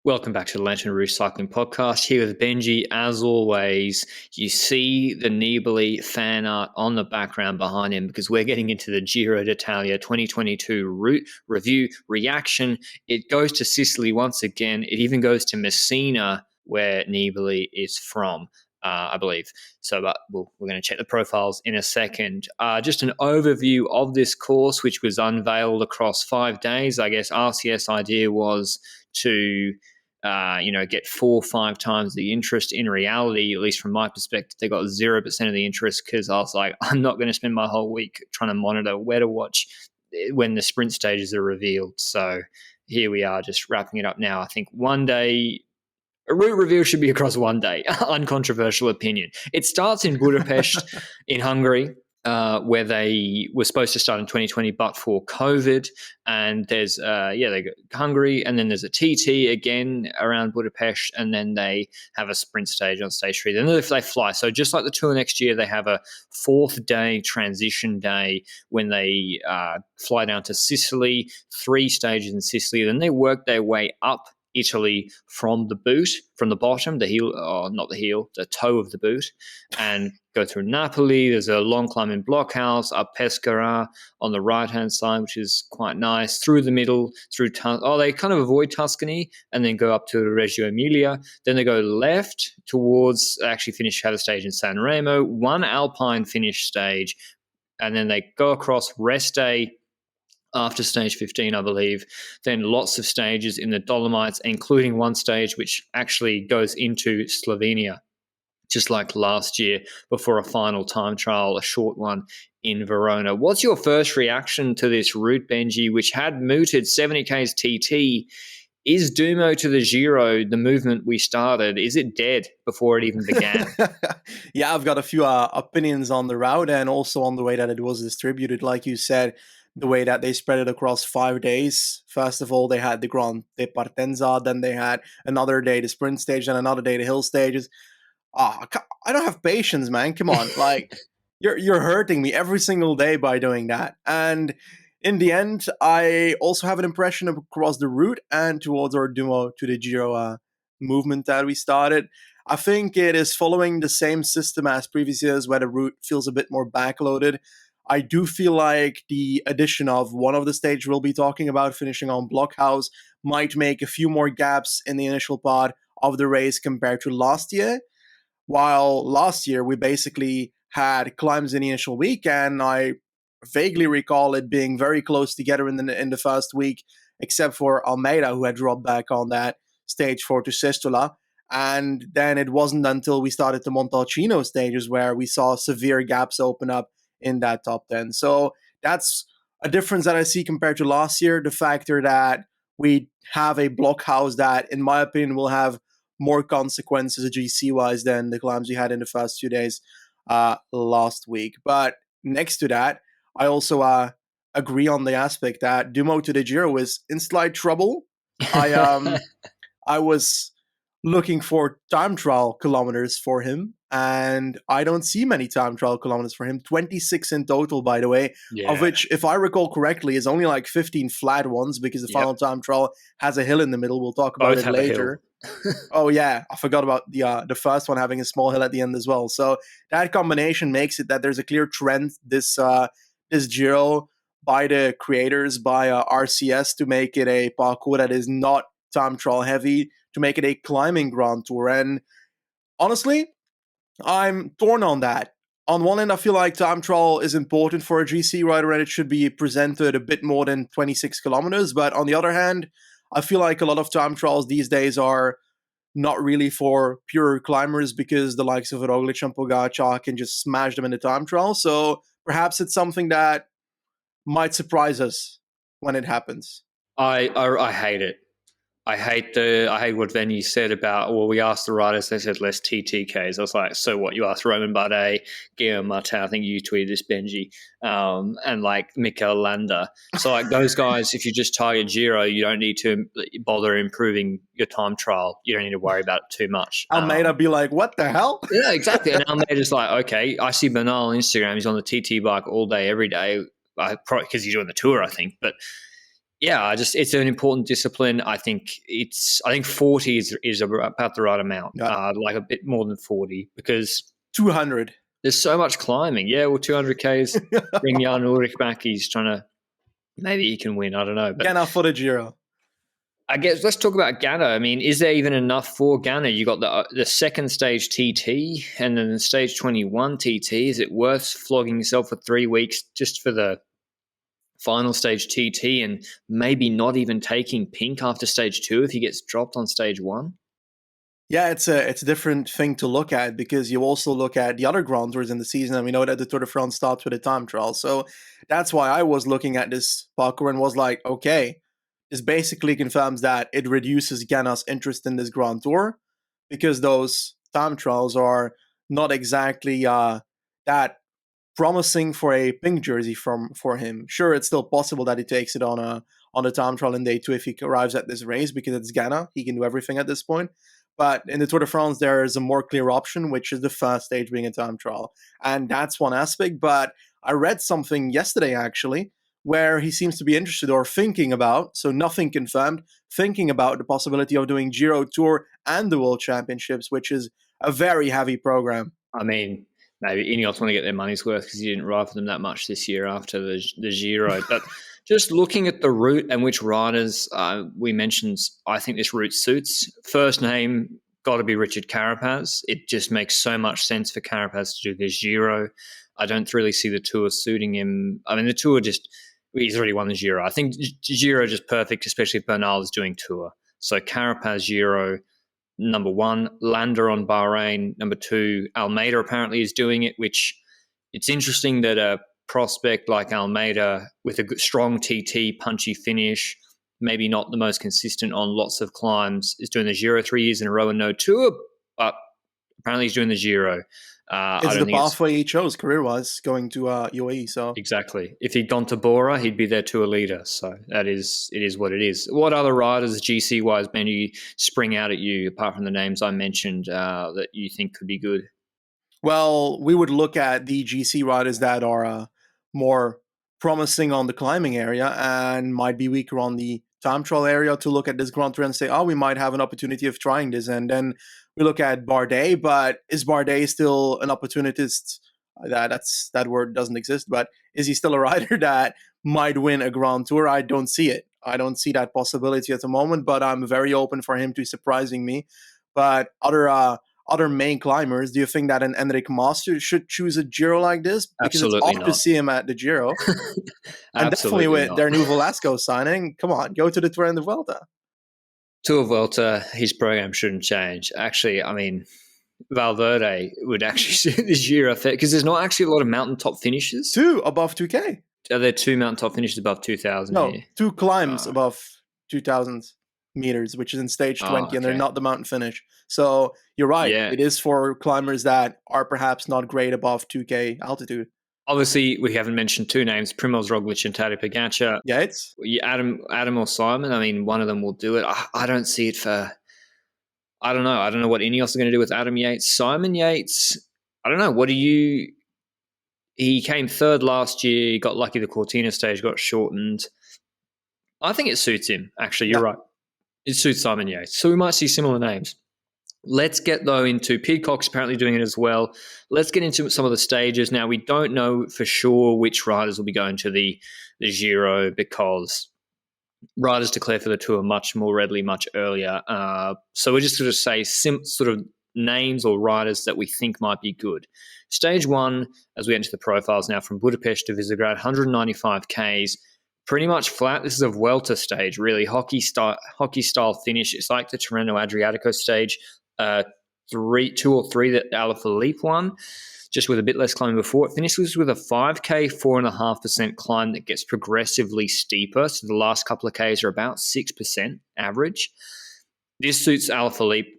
Welcome back to the Lanterne Rouge Cycling Podcast. Here with Benji. As always, you see the Nibali fan art on the background behind him because we're getting into the Giro d'Italia 2022 route review reaction. It goes to Sicily once again. It even goes to Messina, where Nibali is from, I believe. So we're going to check the profiles in a second. Just an overview of this course, which was unveiled across 5 days. I guess RCS idea was to get 4 or 5 times the interest. In reality, at least from my perspective, they got 0% of the interest because I was like, I'm not going to spend my whole week trying to monitor where to watch when the sprint stages are revealed. So here we are, just wrapping it up now. I think one day, a route reveal should be across 1 day. Uncontroversial opinion. It starts in Budapest in Hungary, where they were supposed to start in 2020, but for COVID. And there's, they go Hungary, and then there's a TT again around Budapest, and then they have a sprint stage on stage 3. Then if they fly, so just like the Tour next year, they have a 4th day transition day when they fly down to Sicily, 3 stages in Sicily. Then they work their way up Italy from the boot, from the bottom, the heel, or not the heel, the toe of the boot, and go through Napoli. There's a long climb in Blockhouse, up Pescara on the right-hand side, which is quite nice, through the middle, they kind of avoid Tuscany and then go up to Reggio Emilia. Then they go left towards, actually have a stage in San Remo, 1 Alpine finish stage, and then they go across rest day after stage 15, I believe. Then lots of stages in the Dolomites, including 1 stage which actually goes into Slovenia, just like last year, before a final time trial, a short one in Verona. What's your first reaction to this route, Benji, which had mooted 70Ks TT? Is Dumo to the Giro the movement we started? Is it dead before it even began? Yeah, I've got a few opinions on the route and also on the way that it was distributed. Like you said, the way that they spread it across 5 days. First of all, they had the Grand de Partenza, then they had another day the sprint stage, and another day the hill stages. I don't have patience, man. Come on, like you're hurting me every single day by doing that. And in the end, I also have an impression across the route and towards our Dumo to the Giro movement that we started. I think it is following the same system as previous years, where the route feels a bit more backloaded. I do feel like the addition of one of the stage we'll be talking about, finishing on Blockhouse, might make a few more gaps in the initial part of the race compared to last year. While last year we basically had climbs in the initial week, and I vaguely recall it being very close together in the first week, except for Almeida, who had dropped back on that stage 4 to Sestola. And then it wasn't until we started the Montalcino stages where we saw severe gaps open up in that top 10. So that's a difference that I see compared to last year. The factor that we have a Blockhouse that, in my opinion, will have more consequences GC-wise than the climbs we had in the first few days last week. But next to that, I also agree on the aspect that Dumo to the Giro is in slight trouble. I was looking for time trial kilometers for him, and I don't see many time trial kilometers for him. 26 in total, by the way, of which, if I recall correctly, is only like 15 flat ones, because the final time trial has a hill in the middle. We'll talk about it later. Oh yeah, I forgot about the first one having a small hill at the end as well. So that combination makes it that there's a clear trend this Giro by the creators, by RCS, to make it a parcours that is not time trial heavy, to make it a climbing Grand Tour. And honestly, I'm torn on that. On one end, I feel like time trial is important for a GC rider, and it should be presented a bit more than 26 kilometers. But on the other hand, I feel like a lot of time trials these days are not really for pure climbers, because the likes of Roglic and Pogacar can just smash them in the time trial. So perhaps it's something that might surprise us when it happens. I hate it. I hate what Venue said about, well, we asked the riders, they said less TTKs. I was like, so what? You asked Roman Bardet, Guillaume Martin, I think you tweeted this, Benji, and like Mikel Landa. So like those guys, if you just target Giro, you don't need to bother improving your time trial. You don't need to worry about it too much. Almeida be like, what the hell? Yeah, exactly. And Almeida's like, okay, I see Bernal on Instagram. He's on the TT bike all day, every day. Probably because he's doing the Tour, I think. But Yeah, it's an important discipline. I think 40 is about the right amount, Yeah, like a bit more than 40, because 200. there's so much climbing. Yeah, well, 200Ks, bring Jan Ulrich back. He's trying to, maybe he can win. I don't know. But Ganna for the Giro. I guess let's talk about Ghana. I mean, is there even enough for Ghana? You got the second stage TT and then the stage 21 TT. Is it worth flogging yourself for 3 weeks just for the final stage TT and maybe not even taking pink after stage 2 if he gets dropped on stage 1? Yeah, it's a different thing to look at, because you also look at the other Grand Tours in the season, and we know that the Tour de France starts with a time trial. So that's why I was looking at this parkour and was like, okay, this basically confirms that it reduces Ghana's interest in this Grand Tour, because those time trials are not exactly that promising for a pink jersey for him. Sure, it's still possible that he takes it on a time trial in day 2 if he arrives at this race, because it's Ghana. He can do everything at this point. But in the Tour de France, there is a more clear option, which is the first stage being a time trial. And that's one aspect. But I read something yesterday, actually, where he seems to be interested or thinking about, so nothing confirmed, thinking about the possibility of doing Giro, Tour, and the World Championships, which is a very heavy program. I mean, maybe Ineos want to get their money's worth because he didn't ride for them that much this year after the Giro. But just looking at the route and which riders we mentioned, I think this route suits. First name, got to be Richard Carapaz. It just makes so much sense for Carapaz to do this Giro. I don't really see the Tour suiting him. I mean, the Tour he's already won the Giro. I think Giro is just perfect, especially if Bernal is doing Tour. So Carapaz Giro, number 1, Landa on Bahrain, number 2, Almeida apparently is doing it, which it's interesting that a prospect like Almeida with a strong TT, punchy finish, maybe not the most consistent on lots of climbs, is doing the Giro 3 years in a row and no Tour, but apparently he's doing the Giro. I It's don't the think it's pathway he chose career-wise, going to UAE. So exactly. If he'd gone to Bora, he'd be their Tour leader. So it is what it is. What other riders, GC wise, Benji, spring out at you apart from the names I mentioned that you think could be good? well, we would look at the GC riders that are more promising on the climbing area and might be weaker on the time trial area, to look at this Grand Tour and say, oh, we might have an opportunity of trying this. And then we look at Bardet, but is Bardet still an opportunist? That word doesn't exist, but is he still a rider that might win a Grand Tour? I don't see it. I don't see that possibility at the moment, but I'm very open for him to surprising me. But other main climbers, do you think that an Enric Master should choose a Giro like this? Because it's Absolutely off to not. see him at the Giro. And definitely Absolutely with not. their new Velasco signing, come on, go to the Tour and the Vuelta. Tour Vuelta, his program shouldn't change. Actually, I mean, Valverde would actually suit the Giro because there's not actually a lot of mountaintop finishes. 2 above 2K. Are there 2 mountaintop finishes above 2,000 No, here? 2 climbs above 2,000 meters, which is in stage 20, and they're Okay. not the mountain finish. So you're right. Yeah. It is for climbers that are perhaps not great above 2K altitude. Obviously, we haven't mentioned 2 names, Primoz Roglic and Tadej Pogacar. Yeah, it's Adam or Simon. I mean, one of them will do it. I don't see it for. I don't know. I don't know what Ineos are going to do with Adam Yates. Simon Yates. I don't know. What do you? He came third last year. He got lucky. The Cortina stage got shortened. I think it suits him. Actually, you're right. It suits Simon Yates. So we might see similar names. Let's get, though, into Pidcock's apparently doing it as well. Let's get into some of the stages. Now, we don't know for sure which riders will be going to the Giro because riders declare for the Tour much more readily, much earlier. So we're just going to say sort of names or riders that we think might be good. Stage 1, as we enter the profiles now, from Budapest to Visegrad, 195 Ks, pretty much flat. This is a Vuelta stage, really. Hockey style finish. It's like the Tirreno Adriatico stage. 2 or 3 that Alaphilippe won, just with a bit less climbing before. It finishes with a 5K, 4.5% climb that gets progressively steeper. So the last couple of Ks are about 6% average. This suits Alaphilippe,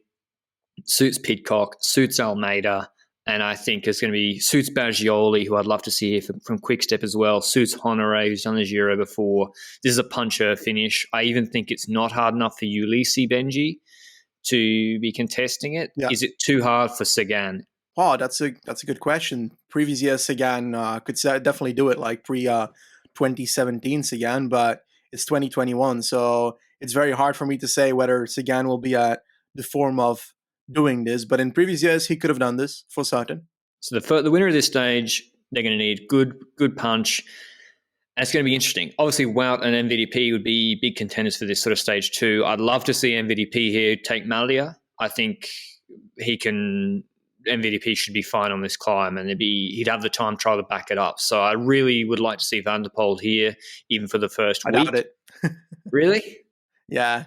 suits Pidcock, suits Almeida, and I think it's going to be suits Baggioli, who I'd love to see here from Quickstep as well, suits Honoré, who's done the Giro before. This is a puncher finish. I even think it's not hard enough for Ulissi Benji to be contesting it. Yeah. Is it too hard for Sagan? Oh, that's a good question. Previous year Sagan could definitely do it, like pre 2017 Sagan, but it's 2021. So it's very hard for me to say whether Sagan will be at the form of doing this. But in previous years, he could have done this for certain. So the winner of this stage, they're going to need good punch. And it's going to be interesting. Obviously, Wout and MVDP would be big contenders for this sort of stage 2. I'd love to see MVDP here take Malia. I think MVDP should be fine on this climb, and he'd have the time trial to back it up. So I really would like to see Van der Poel here, even for the first week. I doubt it. Really? Yeah.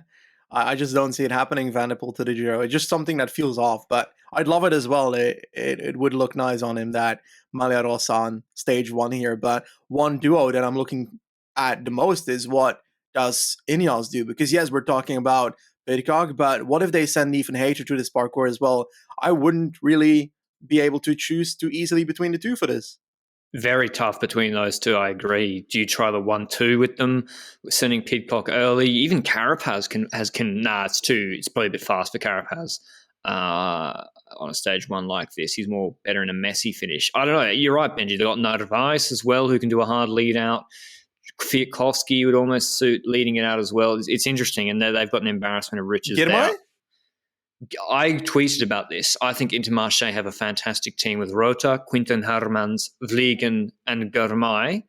I just don't see it happening, Van der Poel to the Giro. It's just something that feels off, but I'd love it as well. It would look nice on him that Malia Rosa on stage 1 here. But one duo that I'm looking at the most is what does Ineos do? Because yes, we're talking about Pidcock, but what if they send Ethan Hayter to this parkour as well? I wouldn't really be able to choose too easily between the two for this. Very tough between those two, I agree. Do you try the 1-2 with them, sending Pidcock early? Even Carapaz it's too. It's probably a bit fast for Carapaz on a stage 1 like this. He's more better in a messy finish. I don't know. You're right, Benji. They've got Narvaez as well, who can do a hard lead out. Kwiatkowski would almost suit leading it out as well. It's interesting, and they've got an embarrassment of riches there. I tweeted about this. I think Intermarché have a fantastic team with Rota, Quinten Hermans, Vliegen, and Germay.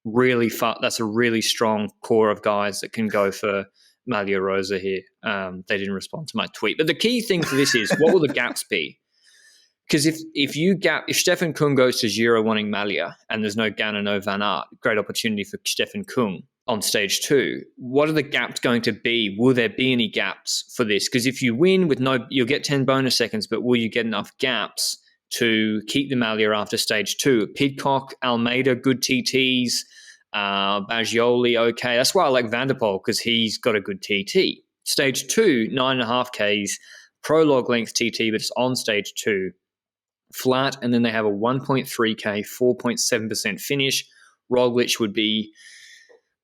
That's a really strong core of guys that can go for Malia Rosa here. They didn't respond to my tweet. But the key thing for this is, what will the gaps be? Because if Stefan Kung goes to Giro wanting Malia and there's no Ganna, no Van Aert, great opportunity for Stefan Kung on stage 2. What are the gaps going to be? Will there be any gaps for this? Because if you win you'll get 10 bonus seconds, but will you get enough gaps to keep the Malia after stage 2? Pidcock, Almeida, good TTs, Baggioli, okay. That's why I like Van der Poel, because he's got a good TT. Stage 2, 9.5 Ks, prologue length TT, but it's on stage 2. Flat, and then they have a 1.3K, 4.7% finish. Roglic would be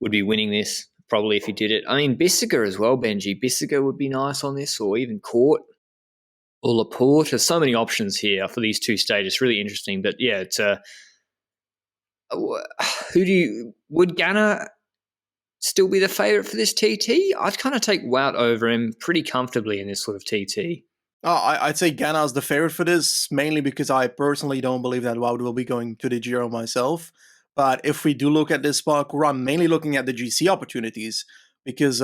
winning this probably if he did it. I mean, Bissiger as well, Benji. Bissiger would be nice on this, or even Court or Laporte. There's so many options here for these two stages. It's really interesting. But yeah, it's would Ganna still be the favourite for this TT? I'd kind of take Wout over him pretty comfortably in this sort of TT. I'd say Ganna's the favorite for this, mainly because I personally don't believe that Wout will be going to the Giro myself. But if we do look at this parkour, I'm mainly looking at the GC opportunities, because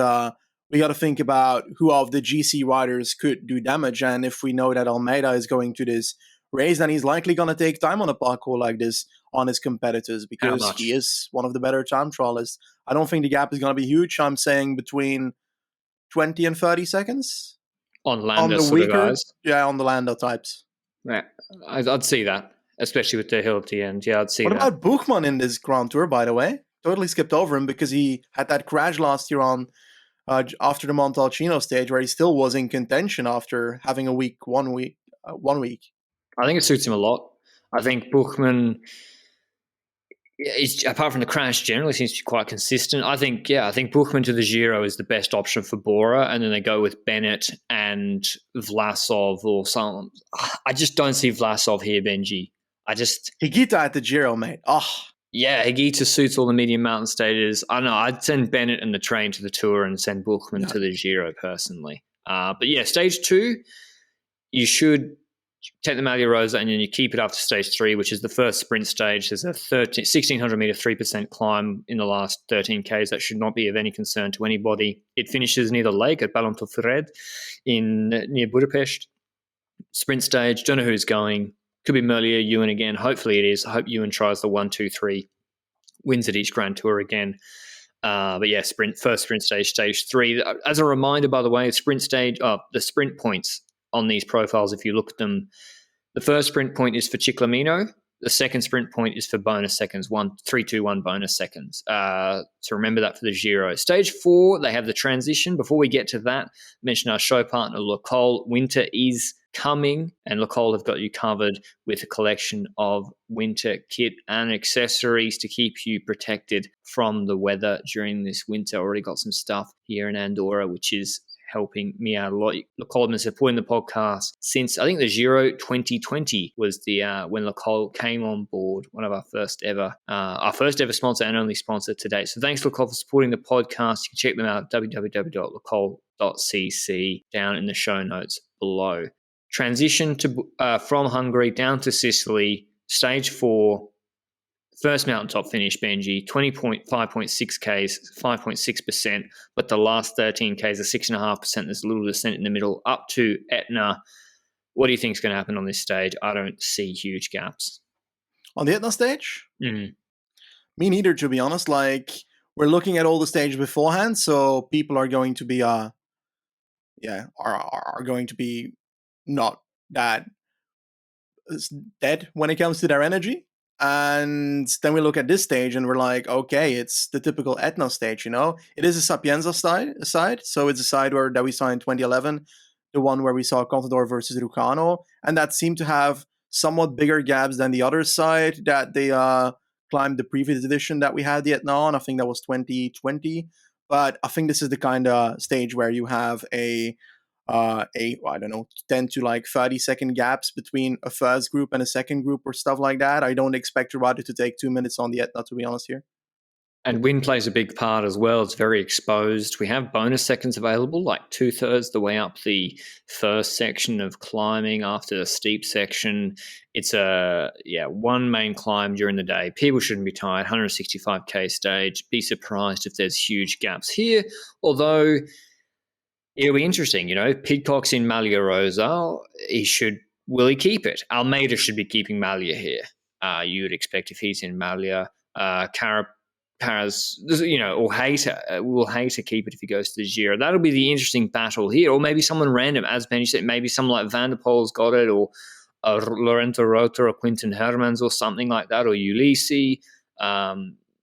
we got to think about who of the GC riders could do damage. And if we know that Almeida is going to this race, then he's likely going to take time on a parkour like this on his competitors, because he is one of the better time trialists. I don't think the gap is going to be huge. I'm saying between 20 and 30 seconds. On Landa sort of guys? Yeah, on the Landa types. Yeah, I'd see that, especially with the hill at the end. Yeah, I'd see that. What about Buchmann in this Grand Tour, by the way? Totally skipped over him because he had that crash last year on after the Montalcino stage, where he still was in contention after having a week. I think it suits him a lot. I think Buchmann, apart from the crash, generally seems to be quite consistent. I think Buchmann to the Giro is the best option for Bora, and then they go with Bennett and Vlasov or someone. I just don't see Vlasov here, Benji. Higuita at the Giro, mate. Yeah, Higuita suits all the medium mountain stages. I know. I'd send Bennett and the train to the Tour and send Buchmann to the Giro personally. But yeah, stage 2, you should take the Malia Rosa and then you keep it after stage 3, which is the first sprint stage. There's a 1,600 meter, 3% climb in the last 13 Ks. That should not be of any concern to anybody. It finishes near the lake at Ballontorfred near Budapest. Sprint stage, don't know who's going. Could be Merlier, Ewan again. Hopefully it is. I hope Ewan tries the 1, 2, 3, wins at each Grand Tour again. But yeah, first sprint stage, stage 3. As a reminder, by the way, the sprint points on these profiles, if you look at them, the first sprint point is for Ciclamino. The second sprint point is for bonus seconds, 3, 2, 1 bonus seconds. So remember that for the Giro. Stage 4, they have the transition. Before we get to that, mention our show partner, Le Col. Winter is coming, and Le Col have got you covered with a collection of winter kit and accessories to keep you protected from the weather during this winter. Already got some stuff here in Andorra, which is helping me out a lot. Lecole has been supporting the podcast since, I think, the Giro 2020 was the when Lecole came on board, one of our first ever sponsor and only sponsor to date. So thanks, Lecole, for supporting the podcast. You can check them out at www.lecole.cc down in the show notes below. Transition to from Hungary down to Sicily, stage 4. First mountaintop finish, Benji, 5.6 Ks, 5.6%, but the last 13 Ks are 6.5%. There's a little descent in the middle up to Etna. What do you think is going to happen on this stage? I don't see huge gaps. On the Etna stage? Mm. Me neither, to be honest. Like, we're looking at all the stage beforehand, so people are going to be, are going to be not that dead when it comes to their energy. And then we look at this stage and we're like, okay, it's the typical Etna stage, you know? It is a Sapienza side, so it's a side that we saw in 2011, the one where we saw Contador versus Rucano, and that seemed to have somewhat bigger gaps than the other side that they climbed the previous edition that we had the Etna on. I think that was 2020. But I think this is the kind of stage where you have I don't know, 10 to like 30-second gaps between a first group and a second group or stuff like that. I don't expect a rider to take 2 minutes on the Etna, to be honest here. And wind plays a big part as well. It's very exposed. We have bonus seconds available, like 2/3 the way up the first section of climbing after the steep section. It's one main climb during the day. People shouldn't be tired. 165k stage. Be surprised if there's huge gaps here. Although it'll be interesting, you know. Pidcock's in Maglia Rosa. Will he keep it? Almeida should be keeping Maglia here. You would expect if he's in Maglia. Carras, you know, will hate to keep it if he goes to the Giro. That'll be the interesting battle here. Or maybe someone random, as Benji said, maybe someone like Van der Poel's got it, or Lorenzo Rota or Quinten Hermans or something like that, or Ulisi.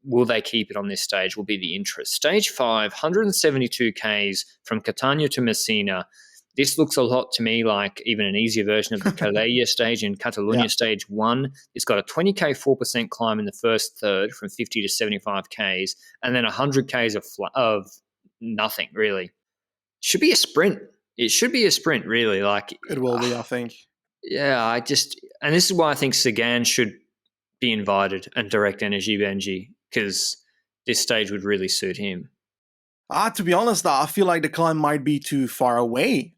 Will they keep it on this stage will be the interest. Stage 5, 172 Ks from Catania to Messina. This looks a lot to me like even an easier version of the Calella stage in Catalonia stage 1. It's got a 20k 4% climb in the first third from 50 to 75 Ks, and then 100 Ks of nothing, really. Should be a sprint. It should be a sprint, really. Like it will be, I think. Yeah, and this is why I think Sagan should be invited and Direct Energy, Benji, because this stage would really suit him. To be honest, I feel like the climb might be too far away.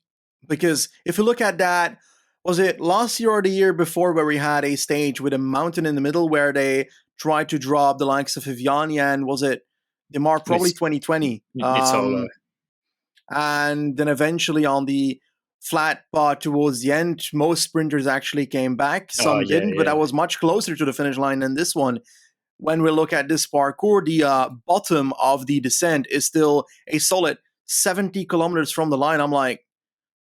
Because if you look at that, was it last year or the year before where we had a stage with a mountain in the middle where they tried to drop the likes of Viviani, and was it Demar? Probably 2020. And then eventually on the flat part towards the end, most sprinters actually came back. Some didn't, but that was much closer to the finish line than this one. When we look at this parkour, the bottom of the descent is still a solid 70 kilometers from the line. I'm like,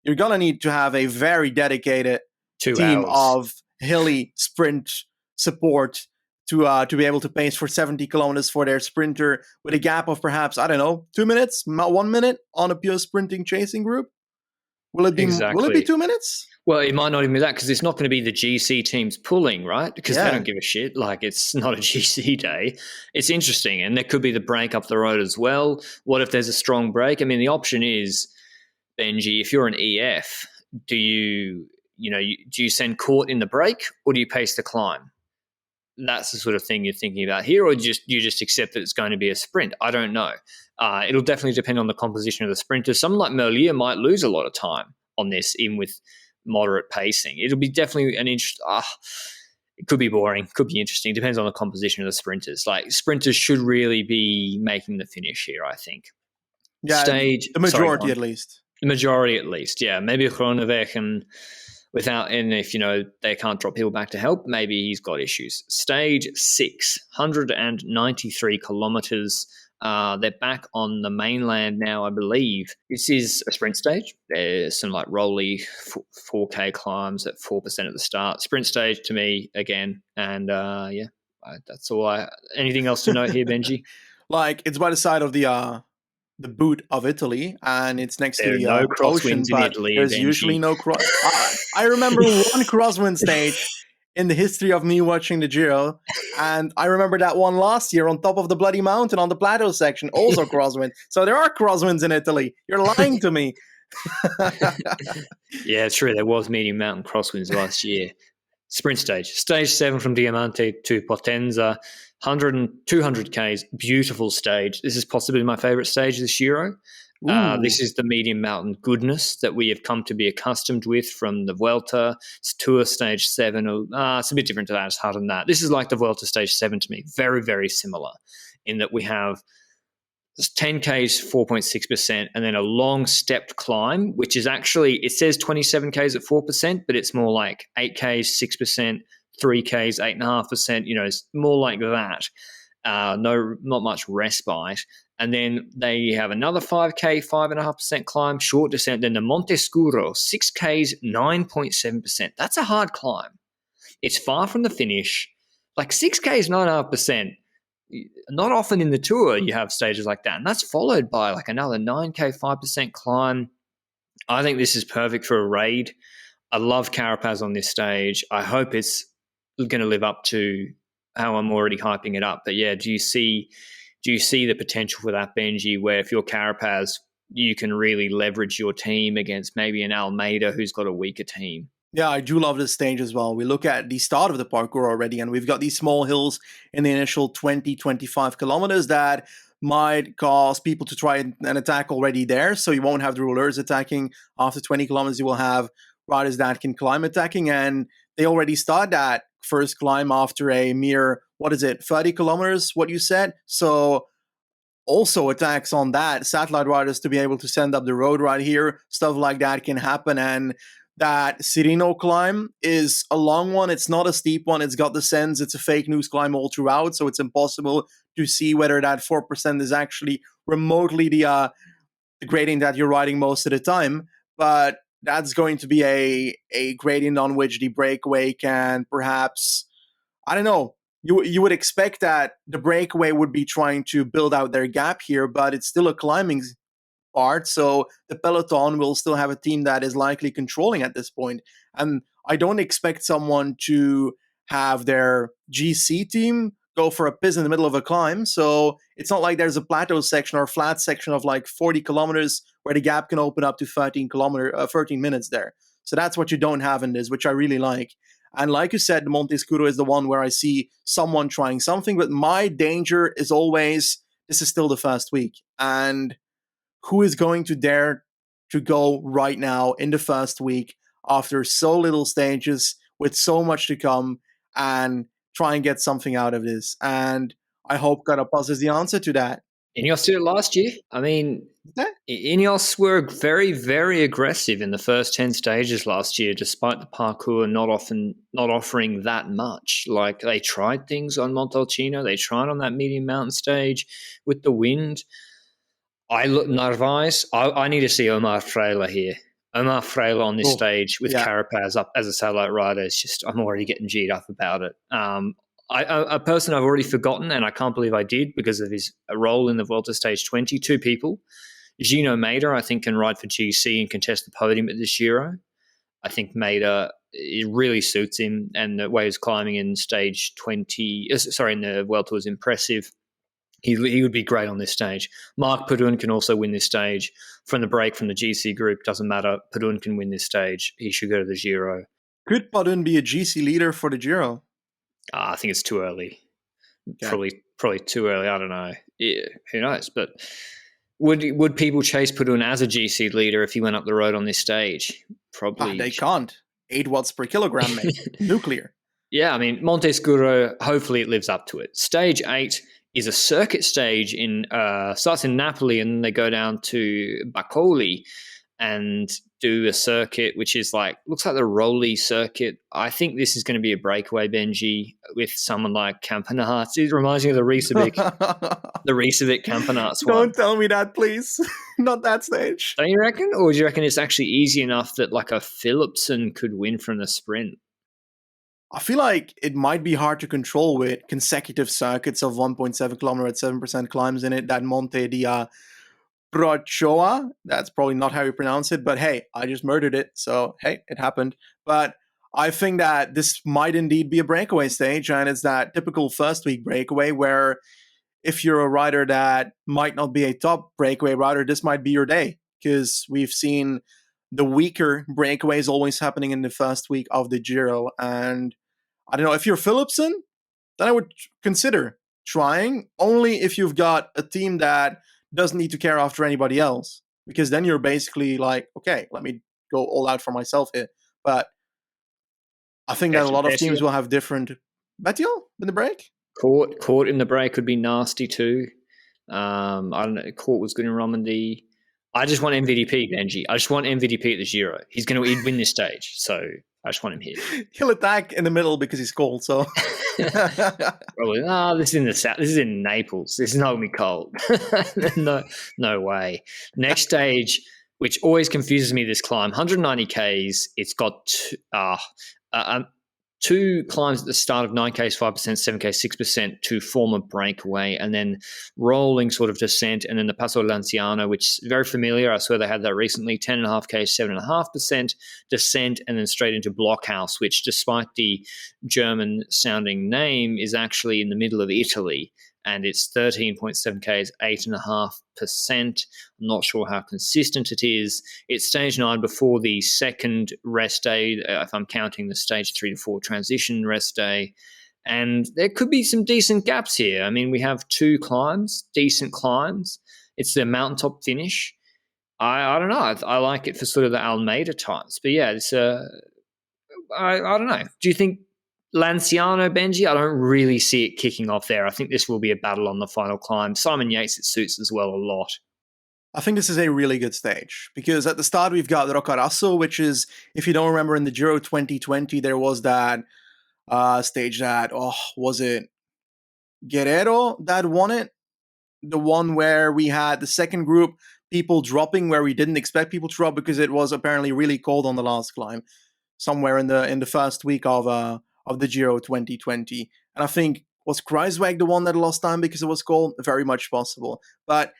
you're going to need to have a very dedicated team of hilly sprint support to be able to pace for 70 kilometers for their sprinter with a gap of perhaps, 2 minutes, 1 minute on a pure sprinting chasing group. Will it be 2 minutes? Well, it might not even be that, because it's not going to be the GC teams pulling, right? Because they don't give a shit. Like, it's not a GC day. It's interesting. And there could be the break up the road as well. What if there's a strong break? I mean, the option is, Benji, if you're an EF, do you send Court in the break, or do you pace the climb? That's the sort of thing you're thinking about here, or you just accept that it's going to be a sprint. I don't know. It'll definitely depend on the composition of the sprinters. Someone like Merlier might lose a lot of time on this, even with moderate pacing. It'll be definitely an interest. It could be boring, could be interesting. Depends on the composition of the sprinters. Like, sprinters should really be making the finish here, I think. Yeah, the majority at least. The majority at least, yeah. Maybe Groeneweg and if they can't drop people back to help, maybe he's got issues. Stage 6, 193 kilometers. They're back on the mainland now, I believe. This is a sprint stage. There's some like rolly 4K climbs at 4% at the start. Sprint stage to me again, and that's all. Anything else to note here, Benji? Like, it's by the side of the boot of Italy, and it's next to the ocean, but there's usually no cross. I remember one crosswind stage in the history of me watching the Giro, and I remember that one last year on top of the bloody mountain on the plateau section, also crosswind. So there are crosswinds in Italy. You're lying to me. Yeah, true. There was medium mountain crosswinds last year. Sprint stage. Stage 7 from Diamante to Potenza. 100 and 200 Ks. Beautiful stage. This is possibly my favorite stage of this Giro. This is the medium mountain goodness that we have come to be accustomed with from the Vuelta. It's Tour Stage 7. It's a bit different to that. It's harder than that. This is like the Vuelta Stage 7 to me. Very, very similar in that we have 10Ks, 4.6%, and then a long stepped climb, which is actually, it says 27Ks at 4%, but it's more like 8Ks, 6%, 3Ks, 8.5%. It's more like that. Not much respite. And then they have another 5K, 5.5% climb, short descent. Then the Monte Scuro, 6Ks, 9.7%. That's a hard climb. It's far from the finish. Like 6Ks, 9.5%. Not often in the Tour you have stages like that. And that's followed by like another 9K, 5% climb. I think this is perfect for a raid. I love Carapaz on this stage. I hope it's going to live up to how I'm already hyping it up. But yeah, do you see the potential for that, Benji, where if you're Carapaz, you can really leverage your team against maybe an Almeida who's got a weaker team? Yeah, I do love this stage as well. We look at the start of the parkour already, and we've got these small hills in the initial 20-25 kilometers that might cause people to try and attack already there. So you won't have the rollers attacking. After 20 kilometers, you will have riders that can climb attacking, and they already start that first climb after a mere, 30 kilometers, what you said? So also attacks on that, satellite riders to be able to send up the road right here, stuff like that can happen. And that Cirino climb is a long one. It's not a steep one. It's got the sense it's a fake news climb all throughout, so it's impossible to see whether that 4% is actually remotely the gradient that you're riding most of the time. But that's going to be a gradient on which the breakaway can perhaps, I don't know, you would expect that the breakaway would be trying to build out their gap here, but it's still a climbing part. So the peloton will still have a team that is likely controlling at this point. And I don't expect someone to have their GC team go for a piss in the middle of a climb. So it's not like there's a plateau section or a flat section of like 40 kilometers where the gap can open up to 13 minutes there. So that's what you don't have in this, which I really like. And like you said, the Monte Scuro is the one where I see someone trying something, but my danger is always, this is still the first week. And who is going to dare to go right now in the first week after so little stages with so much to come and try and get something out of this? And I hope Carapaz is the answer to that. Ineos did it last year. I mean, Ineos were very, very aggressive in the first 10 stages last year, despite the parkour not offering that much. Like, they tried things on Montalcino. They tried on that medium mountain stage with the wind. I look Narvaez. I need to see Omar Freire here. Omar Freire on this stage with Carapaz up as a satellite rider is just, I'm already getting G'd up about it. A person I've already forgotten, and I can't believe I did because of his role in the Vuelta Stage 20, two people. Gino Maida, I think, can ride for GC and contest the podium at this Giro. I think Maida, it really suits him, and the way he's climbing in Stage 20, in the Vuelta was impressive. He would be great on this stage. Mark Padun can also win this stage. From the break from the GC group, doesn't matter. Padun can win this stage. He should go to the Giro. Could Padun be a GC leader for the Giro? I think it's too early. Okay. Probably too early. I don't know. Yeah, who knows? But would people chase Padun as a GC leader if he went up the road on this stage? Probably. They can't. 8 watts per kilogram, mate. Nuclear. Yeah, I mean, Monte Scuro, hopefully it lives up to it. Stage 8 is a circuit stage starts in Napoli, and they go down to Bacoli and do a circuit which is looks like the Rolly circuit. I think this is going to be a breakaway, Benji, with someone like Campenaerts. It reminds me of the Reykjavik Campenaerts one. Don't tell me that, please. Not that stage. Don't you reckon? Or do you reckon it's actually easy enough that like a Philipsen could win from the sprint? I feel like it might be hard to control with consecutive circuits of 1.7 kilometer at 7% climbs in it. That Monte di Brochoa, that's probably not how you pronounce it, but hey, I just murdered it, so hey, it happened. But I think that this might indeed be a breakaway stage, and it's that typical first week breakaway where if you're a rider that might not be a top breakaway rider, this might be your day. because we've seen the weaker breakaways always happening in the first week of the Giro. And I don't know, if you're Philipsen, then I would consider trying, only if you've got a team that doesn't need to care after anybody else, because then you're basically like, okay, let me go all out for myself here. But I think that a lot of teams will have different. Bettiol in the break? Court in the break would be nasty too. I don't know. Court was good in Romandy. I just want MVDP, Benji. I just want MVDP at the Giro. He'd win this stage, so I just want him here. He'll attack in the middle because he's cold. So, probably. Oh, this is in the south. This is in Naples. This is not gonna be cold. no way. Next stage, which always confuses me. This climb, 190 k's. It's got two climbs at the start of 9Ks 5%, 7Ks 6% to form a breakaway, and then rolling sort of descent, and then the Passo Lanciano, which is very familiar. I swear they had that recently, 10.5Ks 7.5% descent, and then straight into Blockhouse, which despite the German-sounding name is actually in the middle of Italy, and it's 13.7Ks, 8.5%. I'm not sure how consistent it is. It's stage 9 before the second rest day, if I'm counting the stage 3 to 4 transition rest day. And there could be some decent gaps here. I mean, we have two climbs, decent climbs. It's the mountaintop finish. I don't know. I like it for sort of the Almeida types. But yeah, it's I don't know. Do you think Lanciano, Benji, I don't really see it kicking off there. I think this will be a battle on the final climb. Simon Yates, it suits as well a lot. I think this is a really good stage because at the start we've got Roccaraso, which is, if you don't remember, in the Giro 2020, there was that stage that, was it Guerrero that won it? The one where we had the second group, people dropping where we didn't expect people to drop because it was apparently really cold on the last climb, somewhere in the first week of the Giro 2020. And I think, was Kreisweg the one that lost time because it was cold? Very much possible. But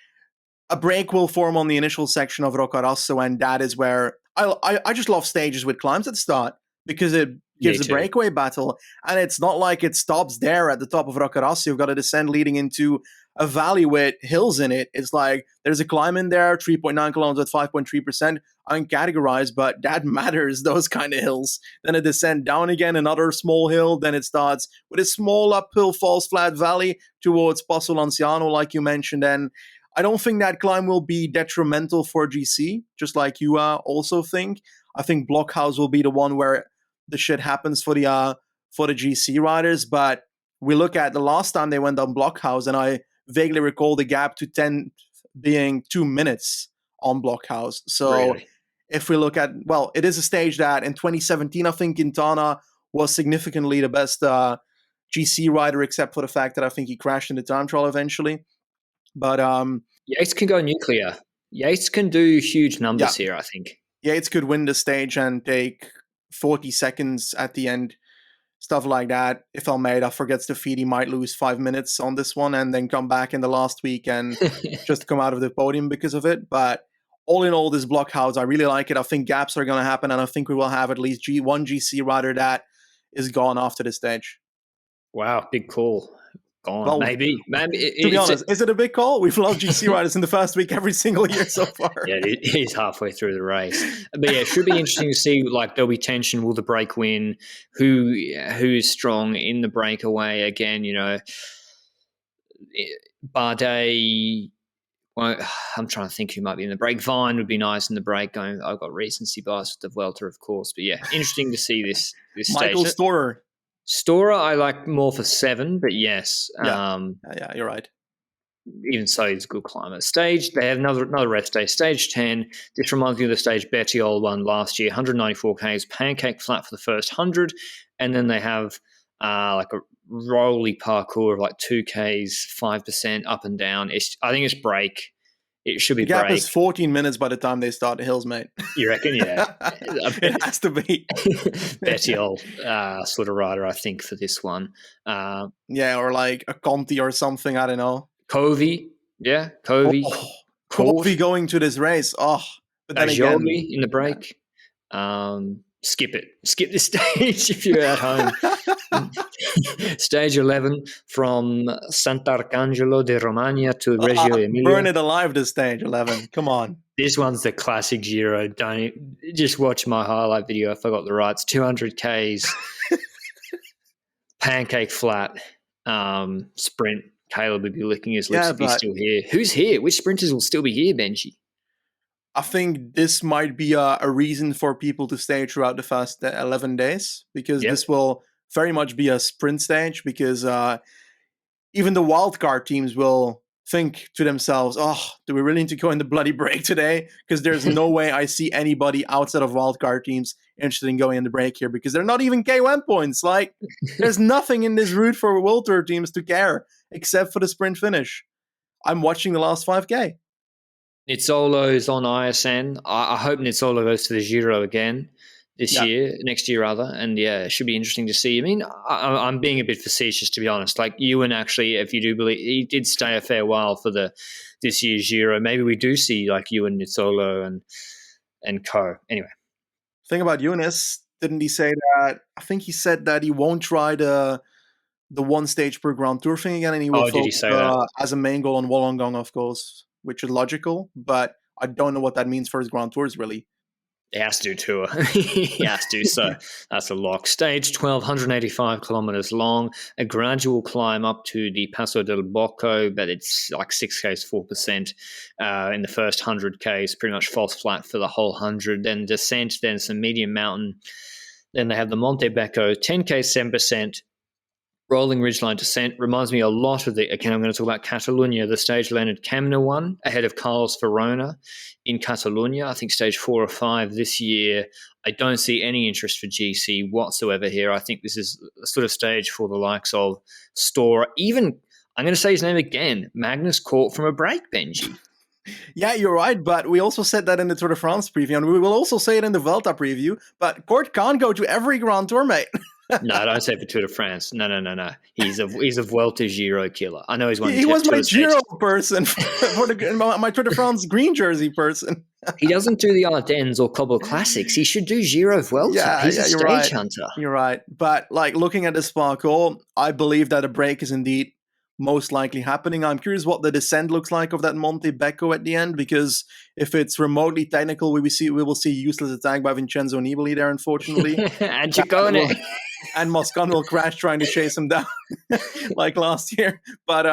a break will form on the initial section of Roccaraso, and that is where I just love stages with climbs at the start because it gives a breakaway battle. And it's not like it stops there at the top of Roccaraso. You've got a descent leading into a valley with hills in it. It's like there's a climb in there, 3.9 kilometers at 5.3%, uncategorized, but that matters, those kind of hills. Then a descent down again, another small hill. Then it starts with a small uphill, falls flat valley towards Passo Lanciano, like you mentioned. And I don't think that climb will be detrimental for GC, just like you also think. I think Blockhouse will be the one where the shit happens for the GC riders. But we look at the last time they went on Blockhouse, and I vaguely recall the gap to 10 being 2 minutes on Blockhouse. So really? If we look at, well, it is a stage that in 2017, I think Quintana was significantly the best GC rider, except for the fact that I think he crashed in the time trial eventually. But Yates can go nuclear. Yates can do huge numbers here, I think. Yates could win the stage and take 40 seconds at the end, stuff like that. If Almeida forgets the feed, he might lose 5 minutes on this one and then come back in the last week and just come out of the podium because of it. But all in all, this Blockhouse, I really like it. I think gaps are going to happen, and I think we will have at least one GC rider that is gone after the stage. Wow, big call. Gone. Well, maybe. To be honest, is it a big call? We've lost GC riders in the first week every single year so far. Yeah, it is halfway through the race. But yeah, it should be interesting to see, like, there'll be tension. Will the break win? Who is strong in the breakaway? Again, you know, Bardet, well, I'm trying to think who might be in the break. Vine would be nice in the break. I've got recency bias with the Vuelta, of course. But yeah, interesting to see this Michael stage. Storer. Storer, I like more for 7, but yes. Yeah, you're right. Even so, he's a good climber. Stage, they have another rest day. Stage 10, this reminds me of the stage Bettiol won last year, 194 Ks, pancake flat for the first 100, and then they have like a rolly parkour of like 2 Ks, 5% up and down. I think it's break. It should be break. The gap break. is 14 minutes by the time they start the hills, mate. You reckon? Yeah. It has to be. Bettiol sort of rider, I think, for this one. Yeah, or like a Conti or something, I don't know. Covey. Yeah, Covey. Covey going to this race. But then again, in the break. Yeah. Skip it. Skip this stage if you're at home. Stage 11 from Sant'Arcangelo de Romagna to Reggio Emilia. Burn it alive, this stage 11. Come on. This one's the classic Giro. Just watch my highlight video. I forgot the rights. 200 Ks, pancake flat, sprint. Caleb would be licking his lips Yeah, if he's but still here. Who's here? Which sprinters will still be here, Benji? I think this might be a reason for people to stay throughout the first 11 days, because Yep. this will very much be a sprint stage, because even the wildcard teams will think to themselves, oh, do we really need to go in the bloody break today? Because there's no way I see anybody outside of wildcard teams interested in going in the break here, because they're not even KOM points. Like, there's nothing in this route for World Tour teams to care except for the sprint finish. I'm watching the last 5K. Nizzolo's on ISN. I hope Nizzolo goes to the Giro again next year rather. And yeah, it should be interesting to see. I mean, I'm being a bit facetious, to be honest. Like Ewan, actually, if you do believe, he did stay a fair while for this year's Giro. Maybe we do see like Ewan, Nizzolo and Co. Anyway. Thing about Eunice, didn't he say that? I think he said that he won't try the one stage per Grand Tour thing again, and he will Did he focus say that? as a main goal on Wollongong, of course, which is logical, but I don't know what that means for his Grand Tours, really. He has to tour. He has to. So that's a lock. Stage 12, 185 kilometers long, a gradual climb up to the Passo del Bocco, but it's like 6Ks, 4% in the first 100Ks, pretty much false flat for the whole 100. Then descent, then some medium mountain. Then they have the Monte Becco, 10K, 7%. Rolling ridgeline descent reminds me a lot of again, I'm going to talk about Catalunya, the stage Leonard Kamner won ahead of Carlos Verona in Catalunya. I think stage 4 or 5 this year. I don't see any interest for GC whatsoever here. I think this is a sort of stage for the likes of Stora. Even, I'm going to say his name again, Magnus Cort from a break, Benji. Yeah, you're right, but we also said that in the Tour de France preview, and we will also say it in the Vuelta preview, but Cort can't go to every Grand Tour, mate. No, don't say for Tour de France. No. He's a Vuelta Giro killer. I know he's one. He was my Giro person for my Tour de France green jersey person. He doesn't do the Ardennes or Cobble Classics. He should do Giro Vuelta. He's a stage hunter. You're right. But like looking at this parcours, I believe that a break is indeed most likely happening. I'm curious what the descent looks like of that Monte Becco at the end, because if it's remotely technical, we will see useless attack by Vincenzo Nibali there, unfortunately. And Ciccone. And Moscon will crash trying to chase him down like last year. But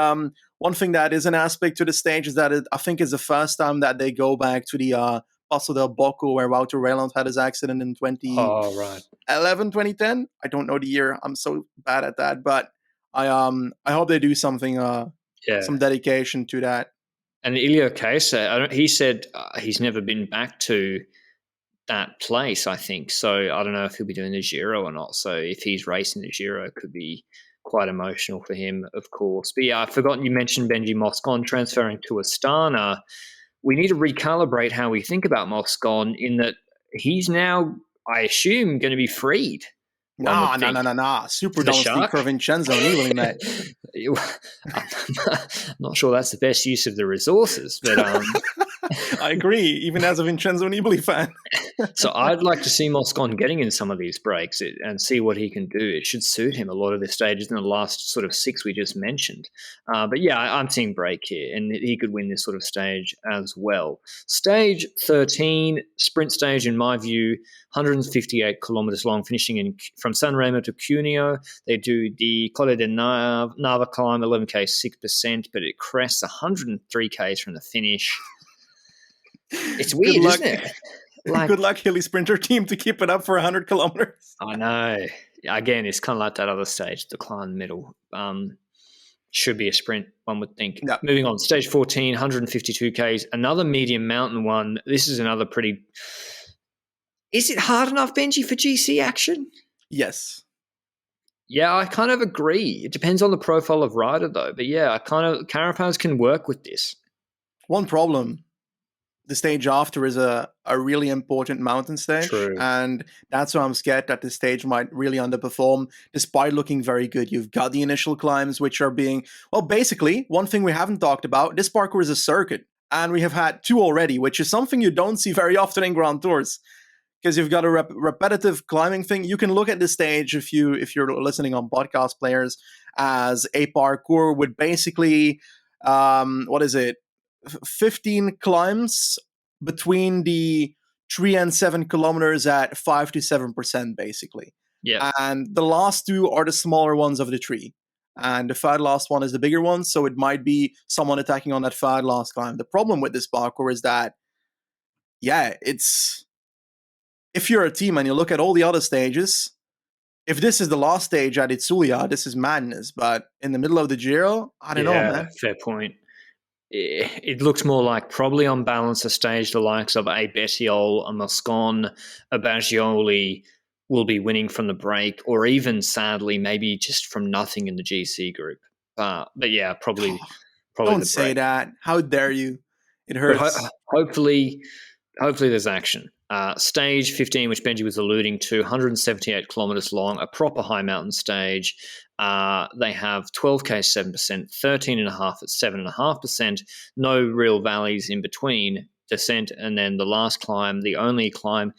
one thing that is an aspect to the stage is that I think it's the first time that they go back to the Passo del Bocco where Wouter Weiland had his accident in 2011, 2010. I don't know the year. I'm so bad at that. But I hope they do something, some dedication to that. And Ilio Kesa, he said he's never been back to that place, I think. So I don't know if he'll be doing the Giro or not. So if he's racing the Giro, it could be quite emotional for him, of course. But yeah, I've forgotten you mentioned Benji Moscon transferring to Astana. We need to recalibrate how we think about Moscon in that he's now, I assume, going to be freed. No. Super domestic for Vincenzo Nibali, mate. I'm not sure that's the best use of the resources, but I agree, even as a Vincenzo Nibali fan. So I'd like to see Moscon getting in some of these breaks and see what he can do. It should suit him a lot of the stages in the last sort of 6 we just mentioned. But yeah, I'm seeing break here, and he could win this sort of stage as well. Stage 13, sprint stage, in my view, 158 kilometers long, finishing from San Remo to Cuneo. They do the Colle de Nava climb, 11K, 6%, but it crests 103Ks from the finish. It's weird, isn't it? Good luck, Hilly Sprinter team, to keep it up for 100 kilometers. I know. Again, it's kind of like that other stage, the climb middle. Should be a sprint, one would think. Yeah. Moving on, stage 14, 152 Ks, another medium mountain one. This is another pretty... Is it hard enough, Benji, for GC action? Yes. Yeah, I kind of agree. It depends on the profile of rider, though. But yeah, Carapaz can work with this. One problem. The stage after is a really important mountain stage. True. And that's why I'm scared that this stage might really underperform, despite looking very good. You've got the initial climbs, which are being... Well, basically, one thing we haven't talked about, this parkour is a circuit. And we have had 2 already, which is something you don't see very often in Grand Tours. Because you've got a repetitive climbing thing. You can look at this stage, if you're listening on podcast players, as a parkour with basically, 15 climbs between the 3 and 7 kilometers at 5 to 7%, basically. Yeah. And the last two are the smaller ones of the three. And the third last one is the bigger one, so it might be someone attacking on that third last climb. The problem with this parkour is that, it's if you're a team and you look at all the other stages, if this is the last stage at Itzulia, this is madness. But in the middle of the Giro, I don't know, man. Fair point. It looks more like probably on balance a stage the likes of a Bettiol, a Moscon, a Baggioli will be winning from the break, or even sadly maybe just from nothing in the GC group. But yeah, probably Don't the say break. that. How dare you? It But hurts. hopefully there's action. Stage 15, which Benji was alluding to, 178 kilometers long, a proper high mountain stage. They have 12K 7%, 13.5 at 7.5%, no real valleys in between, descent, and then the last climb, the only climb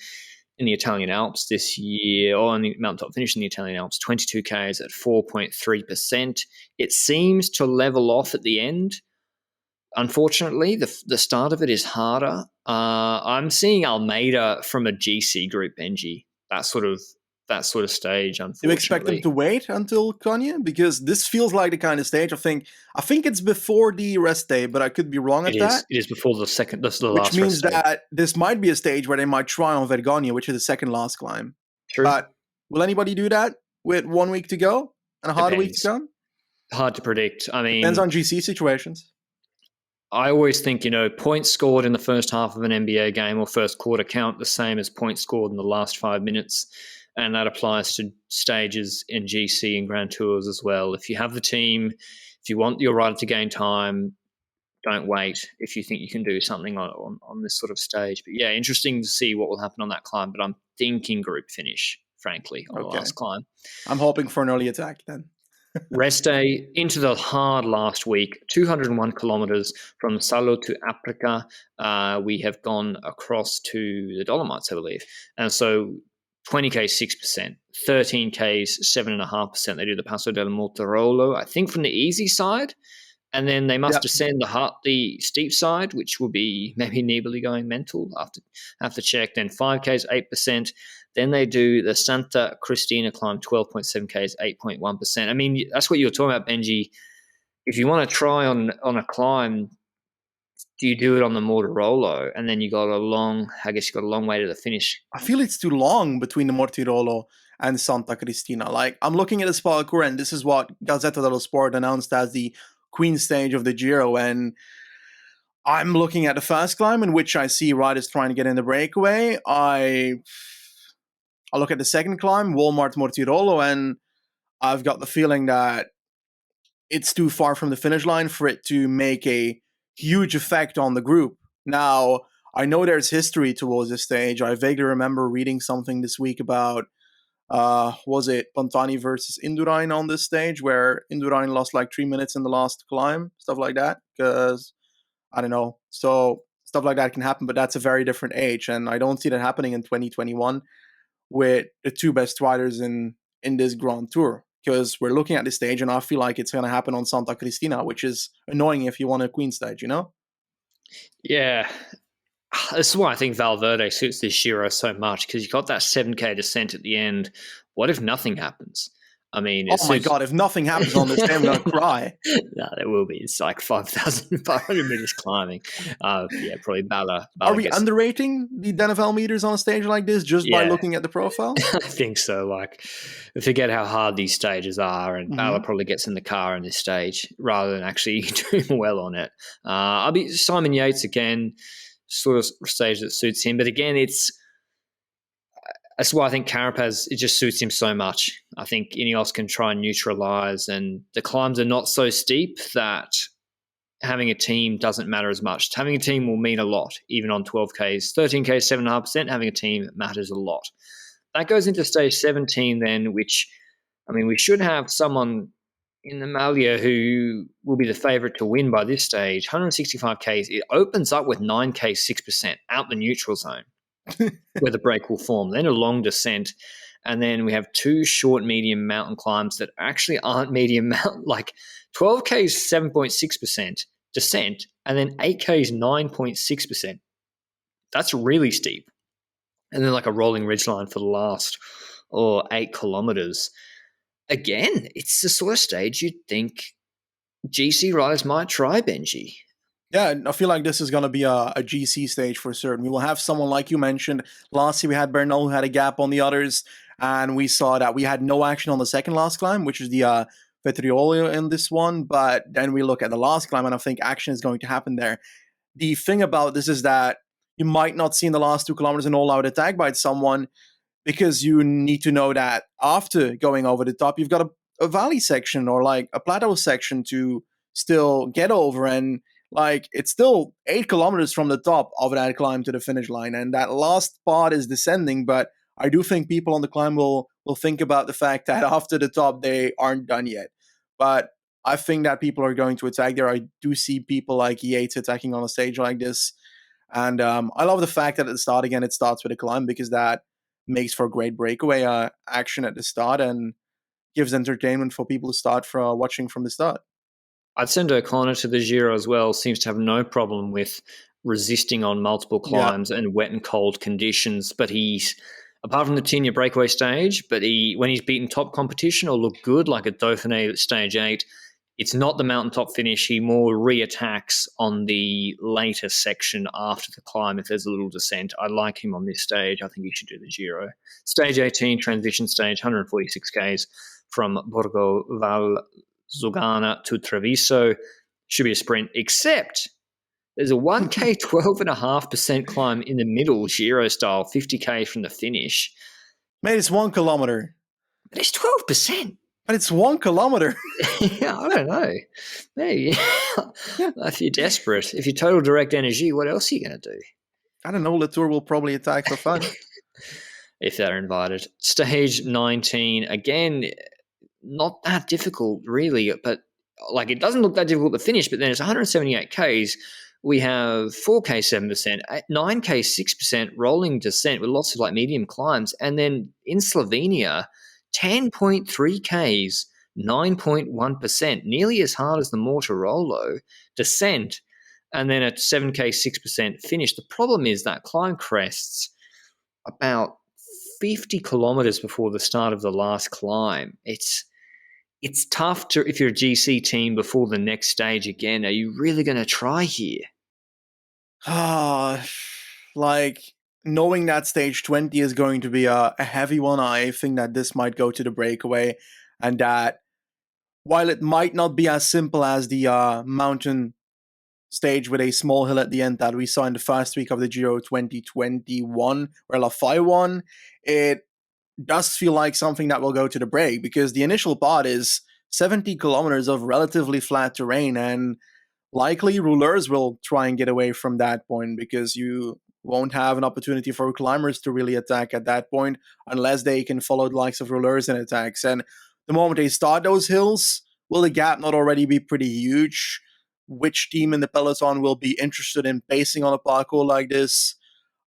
in the Italian Alps this year, or on the mountaintop finish in the Italian Alps, 22Ks at 4.3%. It seems to level off at the end. Unfortunately, the start of it is harder. I'm seeing Almeida from a GC group, Benji. That sort of stage. Unfortunately, Do you expect them to wait until Konya? Because this feels like the kind of stage. I think it's before the rest day, but I could be wrong at that. It is before the second. This is the which last. Means that this might be a stage where they might try on Vergonia, which is the second last climb. True. But will anybody do that with 1 week to go and a hard week to come? Hard to predict. I mean, depends on GC situations. I always think, points scored in the first half of an NBA game or first quarter count the same as points scored in the last 5 minutes. And that applies to stages in GC and Grand Tours as well. If you have the team, if you want your rider to gain time, don't wait if you think you can do something on this sort of stage. But yeah, interesting to see what will happen on that climb. But I'm thinking group finish, frankly, on the last climb. I'm hoping for an early attack then. Rest day into the hard last week, 201 kilometers from Salo to Aprica. We have gone across to the Dolomites, I believe. And so 20K 6%, 13Ks 7.5%. They do the Passo del Mortirolo, I think from the easy side. And then they must descend the steep side, which will be maybe Nibali going mental after check. Then 5Ks 8%. Then they do the Santa Cristina climb, 12.7Ks, 8.1%. I mean, that's what you were talking about, Benji. If you want to try on a climb, do you do it on the Mortirolo? And then you got a long way to the finish. I feel it's too long between the Mortirolo and Santa Cristina. Like, I'm looking at this parkour, and this is what Gazzetta dello Sport announced as the Queen stage of the Giro. And I'm looking at the first climb, in which I see riders trying to get in the breakaway. I look at the second climb, Walmart Mortirolo, and I've got the feeling that it's too far from the finish line for it to make a huge effect on the group. Now, I know there's history towards this stage. I vaguely remember reading something this week about, was it Pantani versus Indurain on this stage, where Indurain lost like 3 minutes in the last climb, stuff like that, because, I don't know. So, stuff like that can happen, but that's a very different age, and I don't see that happening in 2021. With the two best riders in this Grand Tour, because we're looking at this stage and I feel like it's going to happen on Santa Cristina, which is annoying if you want a Queen stage, Yeah. This is why I think Valverde suits this Giro so much, because you got that 7K descent at the end. What if nothing happens? I mean, my God, if nothing happens on this day, I'm going to cry. No, there will be. It's like 5,500 meters climbing. Probably Bala. Are we underrating the Denevel meters on a stage like this just by looking at the profile? I think so. Like, forget how hard these stages are, and Bala probably gets in the car on this stage rather than actually doing well on it. I'll be Simon Yates again, sort of stage that suits him. But again, that's why I think Carapaz, it just suits him so much. I think Ineos can try and neutralize, and the climbs are not so steep that having a team doesn't matter as much. Having a team will mean a lot, even on 12Ks. 13Ks, 7.5%, having a team matters a lot. That goes into stage 17 then, which, I mean, we should have someone in the Maglia who will be the favourite to win by this stage. 165Ks, it opens up with 9K, 6%, out the neutral zone. Where the break will form, then a long descent, and then we have two short medium mountain climbs that actually aren't medium mountain, like 12K is 7.6% descent, and then 8K is 9.6%. That's really steep. And then like a rolling ridgeline for the last 8 kilometers. Again, it's the sort of stage you'd think GC riders might try, Benji. Yeah, I feel like this is going to be a GC stage for certain. We will have someone like you mentioned. Last year we had Bernal who had a gap on the others, and we saw that we had no action on the second last climb, which is the Vetriolio in this one. But then we look at the last climb, and I think action is going to happen there. The thing about this is that you might not see in the last 2 kilometers an all-out attack by someone, because you need to know that after going over the top, you've got a valley section or like a plateau section to still get over. And like, it's still 8 kilometers from the top of that climb to the finish line. And that last part is descending, but I do think people on the climb will think about the fact that after the top, they aren't done yet. But I think that people are going to attack there. I do see people like Yates attacking on a stage like this. And I love the fact that at the start, again, it starts with a climb, because that makes for a great breakaway action at the start and gives entertainment for people to start watching from the start. I'd send O'Connor to the Giro as well. Seems to have no problem with resisting on multiple Yeah. climbs and wet and cold conditions. But he's, apart from the Tignes breakaway stage, but when he's beaten top competition or looked good, like at Dauphiné at stage 8, it's not the mountaintop finish. He more re-attacks on the later section after the climb if there's a little descent. I like him on this stage. I think he should do the Giro. Stage 18, transition stage, 146 Ks from Borgo Val Zogana to Treviso. Should be a sprint, except there's a 1K 12.5% climb in the middle, Giro style, 50K from the finish. Mate, it's 1 kilometer. But it's 12%. But it's 1 kilometer. Yeah, I don't know. Maybe. If you're desperate, if you're total direct energy, what else are you going to do? I don't know. Latour will probably attack for fun. If they're invited. Stage 19, again, not that difficult, really. But like, it doesn't look that difficult to finish, but then it's 178 Ks. We have 4K 7%, 9K 6% rolling descent with lots of like medium climbs. And then in Slovenia, 10.3 Ks, 9.1%, nearly as hard as the Mortirolo descent, and then a 7K 6% finish. The problem is that climb crests about 50 kilometers before the start of the last climb. It's tough to, if you're a GC team before the next stage again, are you really going to try here? Like, knowing that stage 20 is going to be a heavy one, I think that this might go to the breakaway, and that while it might not be as simple as the mountain stage with a small hill at the end that we saw in the first week of the Giro 2021, where Lafay won, it does feel like something that will go to the break, because the initial part is 70 kilometers of relatively flat terrain, and likely rouleurs will try and get away from that point, because you won't have an opportunity for climbers to really attack at that point unless they can follow the likes of rouleurs and attacks. And the moment they start those hills, will the gap not already be pretty huge? Which team in the peloton will be interested in pacing on a parkour like this?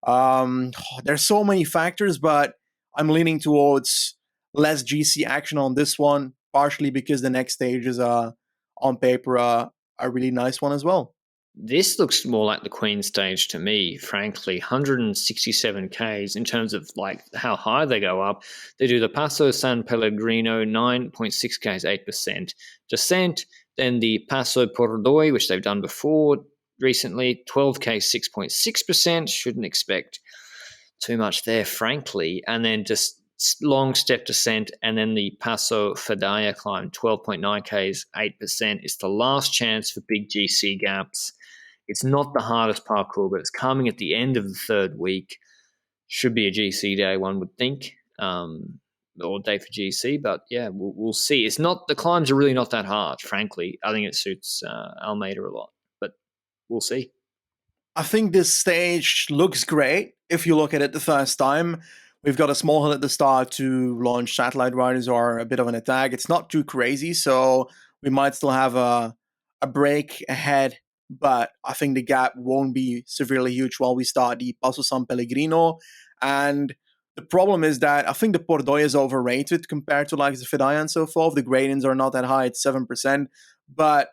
There's so many factors, but I'm leaning towards less GC action on this one, partially because the next stage is on paper a really nice one as well. This looks more like the Queen stage to me, frankly. 167 Ks in terms of like how high they go up. They do the Passo San Pellegrino, 9.6 Ks, 8% descent. Then the Passo Pordoi, which they've done before recently, 12K, 6.6%. Shouldn't expect too much there, frankly. And then just long step descent, and then the Passo Fedaya climb, 12.9 Ks, 8%. It's the last chance for big GC gaps. It's not the hardest parkour, but it's coming at the end of the third week. Should be a GC day, one would think, or day for GC. But yeah, we'll see. It's not, the climbs are really not that hard, frankly. I think it suits Almeida a lot, but we'll see. I think this stage looks great if you look at it the first time. We've got a small hill at the start to launch satellite riders or a bit of an attack. It's not too crazy, so we might still have a break ahead, but I think the gap won't be severely huge while we start the Passo San Pellegrino. And the problem is that I think the Pordoi is overrated compared to like the Fedaya and so forth. The gradients are not that high, it's 7%, but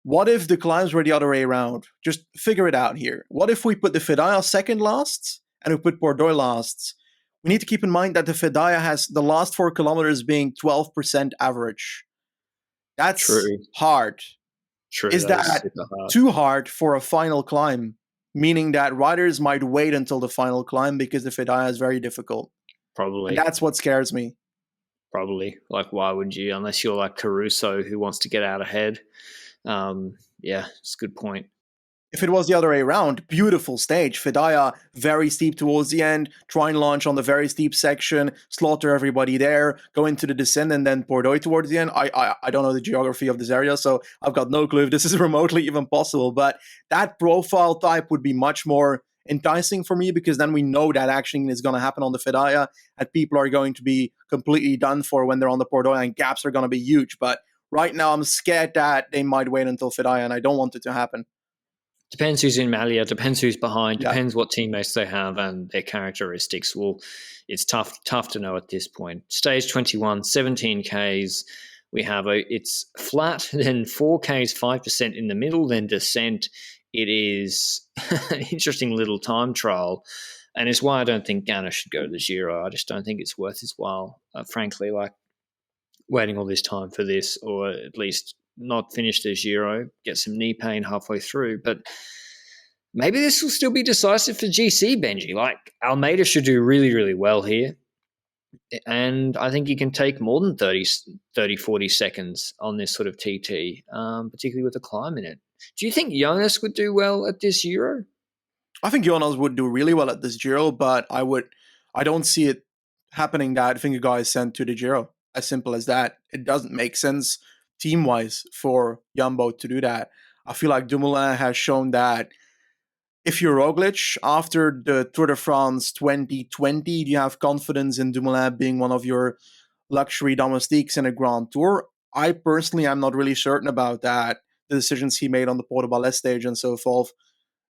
What if the climbs were the other way around? Just figure it out here. What if we put the Fedaya second last and we put Port last? We need to keep in mind that the Fedaya has the last 4 kilometers being 12% average. That's True. hard. True. Is That is that super hard. too hard for a final climb? Meaning that riders might wait until the final climb because the Fedaya is very difficult. And Probably. that's what scares me. Probably. Like, why would you? Unless you're like Caruso who wants to get out ahead. Yeah, it's a good point. If it was the other way around, beautiful stage. Fedaya, very steep towards the end, try and launch on the very steep section, slaughter everybody there, go into the descent, and then Pordoi towards the end. I don't know the geography of this area, so I've got no clue if this is remotely even possible. But that profile type would be much more enticing for me, because then we know that action is going to happen on the Fedaya, and people are going to be completely done for when they're on the Pordoi, and gaps are going to be huge. But right now, I'm scared that they might wait until Fedaya, and I don't want it to happen. Depends who's in Malia, depends who's behind, Yeah. depends what teammates they have and their characteristics. Well, it's tough to know at this point. Stage 21, 17 Ks. We have it's flat, then 4 Ks, 5% in the middle, then descent. It is an interesting little time trial. And it's why I don't think Ganna should go to the Giro. I just don't think it's worth his while, frankly, like waiting all this time for this, or at least not finish the Giro, get some knee pain halfway through. But maybe this will still be decisive for GC, Benji. Like, Almeida should do really, really well here. And I think he can take more than 30 40 seconds on this sort of TT, particularly with the climb in it. Do you think Jonas would do well at this Giro? I think Jonas would do really well at this Giro, but I don't see it happening that Vingegaard is sent to the Giro. As simple as that. It doesn't make sense team-wise for Jumbo to do that. I feel like Dumoulin has shown that if you're Roglic, after the Tour de France 2020, you have confidence in Dumoulin being one of your luxury domestiques in a Grand Tour. I personally am not really certain about that. The decisions he made on the Porto Ballet stage and so forth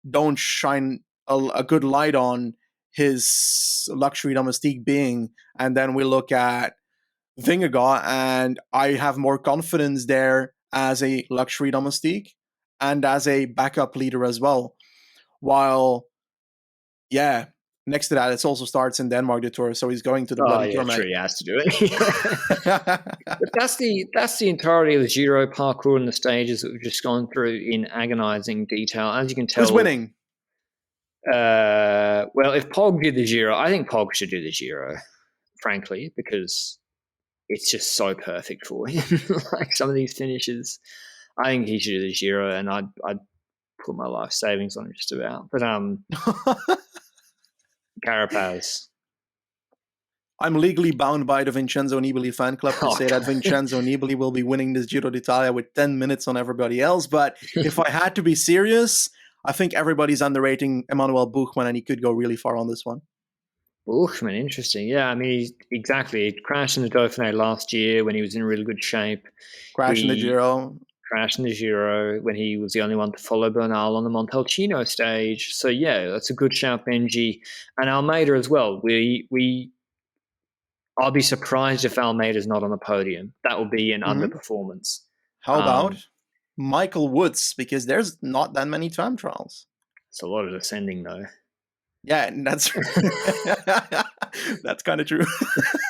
don't shine a good light on his luxury domestique being. And then we look at Vingegaard, and I have more confidence there as a luxury domestique and as a backup leader as well. While, yeah, next to that, it also starts in Denmark, the tour, so he's going to the bloody tour, True, mate. he has to do it. But that's the entirety of the Giro parkour and the stages that we've just gone through in agonizing detail. As you can tell, who's winning? Well, if Pog did the Giro, I think Pog should do the Giro, frankly, because it's just so perfect for him. Like some of these finishes, I think he should do the Giro, and I'd put my life savings on him just about. But Carapaz. I'm legally bound by the Vincenzo Nibali fan club to say that Vincenzo Nibali will be winning this Giro d'Italia with 10 minutes on everybody else. But if I had to be serious, I think everybody's underrating Emmanuel Buchmann, and he could go really far on this one. Buchmann, interesting. Yeah, I mean, exactly. He crashed in the Dauphiné last year when he was in really good shape. Crashed in the Giro. Crashed in the Giro when he was the only one to follow Bernal on the Montalcino stage. So, yeah, that's a good shout, Benji. And Almeida as well. I'll be surprised if Almeida's not on the podium. That will be an underperformance. How about Michael Woods? Because there's not that many time trials. It's a lot of descending, though. Yeah, that's that's kind of true.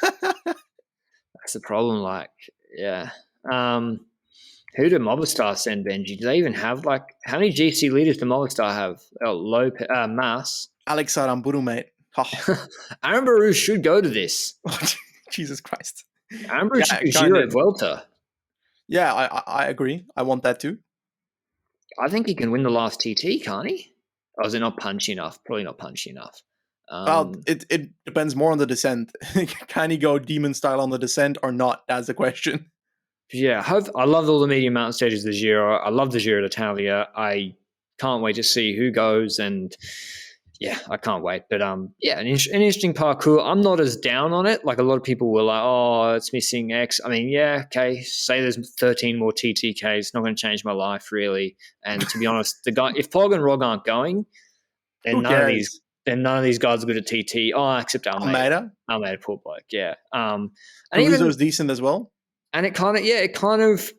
That's the problem. Like, yeah. Who do Movistar send, Benji? Do they even have, like, how many GC leaders do Movistar have? Mas. Alex Aramburu, mate. Oh. Aramburu should go to this. Jesus Christ. Aramburu should do Giro Vuelta. Yeah, I agree. I want that too. I think he can win the last TT, can't he? Or is it not punchy enough? Probably not punchy enough. Well, it depends more on the descent. Can he go demon style on the descent or not? That's the question. Yeah, I love all the medium mountain stages of the Giro. I love the Giro d'Italia. I can't wait to see who goes, and yeah, I can't wait. But yeah, an interesting parkour. I'm not as down on it. Like a lot of people were like, oh, it's missing X. I mean, yeah, okay. Say there's 13 more TTKs. It's not going to change my life really. And to be honest, if Pog and Rog aren't going, then none of these guys are good at TT. Oh, except Almeida. Almeida, poor bloke. Yeah. And Caruso's decent as well. And it kind of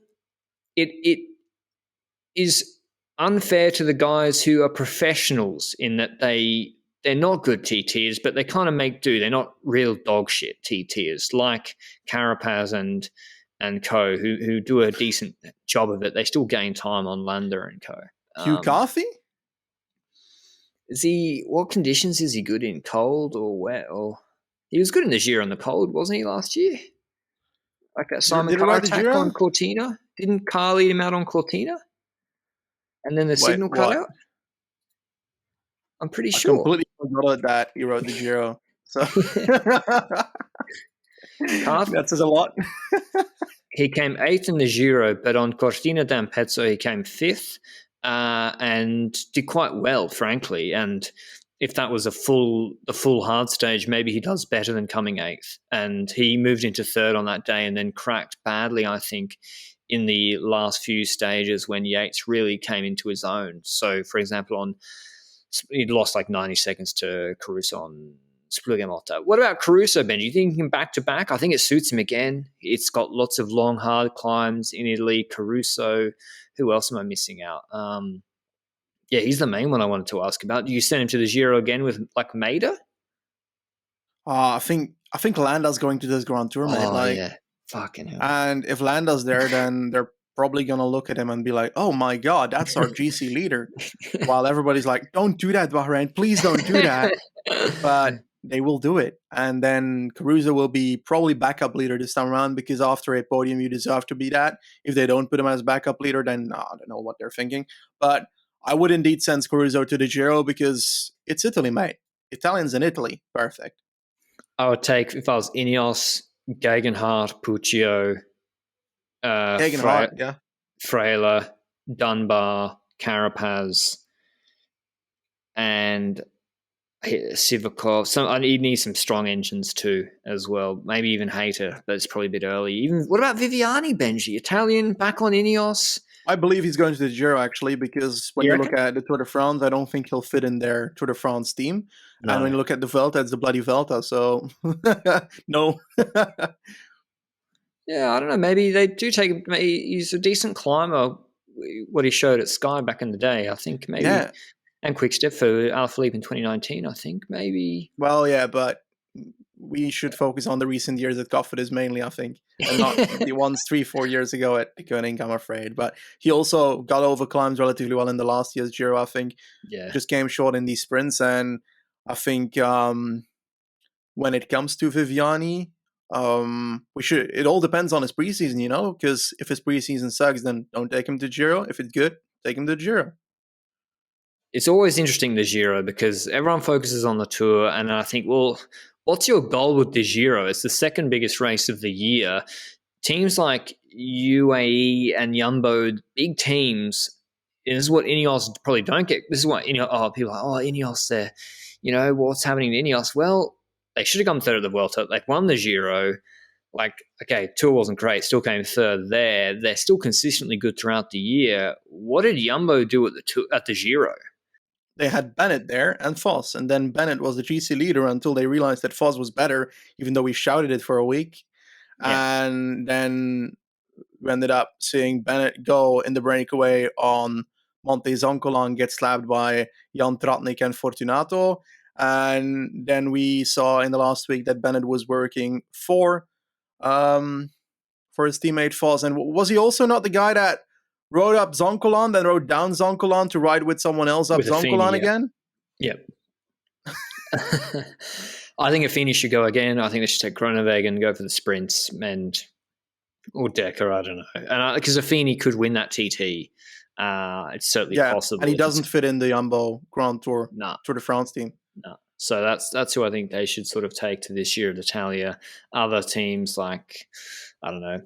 is unfair to the guys who are professionals in that they're not good TTers, but they kind of make do. They're not real dog shit TTers like Carapaz and co, who do a decent job of it. They still gain time on Landa and co. Hugh Carthy? What conditions is he good in? Cold or wet? Or he was good in the Giro on the cold, wasn't he, last year? Like that Simon Did he Carr ride the attack Giro? on Cortina? Didn't Carr lead him out on Cortina? And then the Wait, signal cut what? out? I'm pretty I sure. completely forgot that he rode the Giro. So that says a lot. He came 8th in the Giro, but on Cortina d'Ampezzo he came 5th and did quite well, frankly. And if that was the full hard stage, maybe he does better than coming 8th. And he moved into 3rd on that day and then cracked badly, I think, in the last few stages when Yates really came into his own. So, for example, he'd lost like 90 seconds to Caruso on Splugamotta. What about Caruso, Ben? Do you think he can back to back? I think it suits him again. It's got lots of long, hard climbs in Italy. Caruso. Who else am I missing out? Yeah, he's the main one I wanted to ask about. Do you send him to the Giro again with like Maida? I think Landa's going to this Grand Tour, mate. Oh, yeah. Fucking hell. And if Landa's there, then they're probably going to look at him and be like, oh my God, that's our GC leader. While everybody's like, don't do that, Bahrain. Please don't do that. But they will do it. And then Caruso will be probably backup leader this time around, because after a podium, you deserve to be that. If they don't put him as backup leader, then I don't know what they're thinking. But I would indeed send Caruso to the Giro because it's Italy, mate. Italians in Italy. Perfect. I would take, if I was Ineos, Gegenhardt, Puccio, Yeah. Freyler, Dunbar, Carapaz, and Sivakov. He'd need some strong engines too, as well. Maybe even Hayter, but it's probably a bit early. What about Viviani, Benji? Italian, back on Ineos? I believe he's going to the Giro, actually, because when you look at the Tour de France, I don't think he'll fit in their Tour de France team. No. And when you look at the Vuelta, it's the bloody Vuelta, so no. Yeah, I don't know. Maybe they do take him. He's a decent climber, what he showed at Sky back in the day, I think. Maybe. Yeah. And quick step for Alaphilippe in 2019, I think, maybe. Well, yeah, but we should focus on the recent years at Cofidis mainly, I think, and not the ones 3-4 years ago at Koenig, I'm afraid. But he also got over climbs relatively well in the last year's Giro, I think. Yeah. Just came short in these sprints, and I think when it comes to Viviani, it all depends on his preseason, because if his preseason sucks, then don't take him to Giro. If it's good, take him to Giro. It's always interesting, the Giro, because everyone focuses on the Tour, and I think, well, what's your goal with the Giro? It's the second biggest race of the year. Teams like UAE and Jumbo, big teams, this is what Ineos probably don't get. This is what people are like, Ineos, they're, what's happening to Ineos? Well, they should have come third at the Vuelta. They won the Giro. Okay, Tour wasn't great, still came third there. They're still consistently good throughout the year. What did Jumbo do at the Giro? They had Bennett there and Vos, and then Bennett was the GC leader until they realized that Vos was better, even though we shouted it for a week. Yeah. And then we ended up seeing Bennett go in the breakaway on Monte Zoncolan, get slapped by Jan Tratnik and Fortunato. And then we saw in the last week that Bennett was working for his teammate Vos. And was he also not the guy that rode up Zoncolan, then rode down Zoncolan to ride with someone else up Zoncolan again? Yep. I think Affini should go again. I think they should take Groenewegen and go for the sprints, or Decker, I don't know. And because Affini could win that TT. It's certainly possible. And he doesn't fit in the Jumbo Grand Tour, Tour de France team. No. So that's who I think they should sort of take to this year of Italia. Other teams like, I don't know,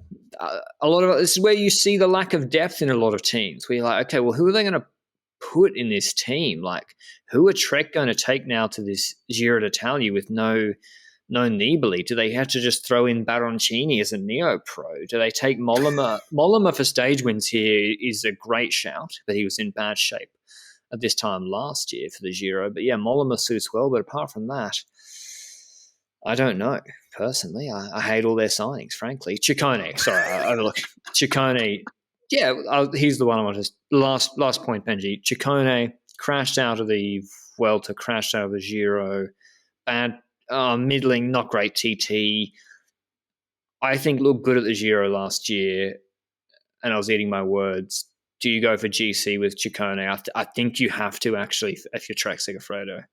a lot of this is where you see the lack of depth in a lot of teams. Where you're like, okay, well, who are they going to put in this team? Like, who are Trek going to take now to this Giro d'Italia with no Nibali? Do they have to just throw in Baroncini as a neo-pro? Do they take Mollema? Mollema for stage wins here is a great shout, but he was in bad shape at this time last year for the Giro. But yeah, Mollema suits well, but apart from that, I don't know. Personally, I hate all their signings, frankly. Ciccone, sorry, I overlooked. Ciccone, Yeah, here's the one I want to. Last point, Benji. Ciccone crashed out of the Vuelta, crashed out of the Giro. Bad, middling, not great TT. I think looked good at the Giro last year, and I was eating my words. Do you go for GC with Ciccone? I think you have to, actually, if you're Trek Segafredo.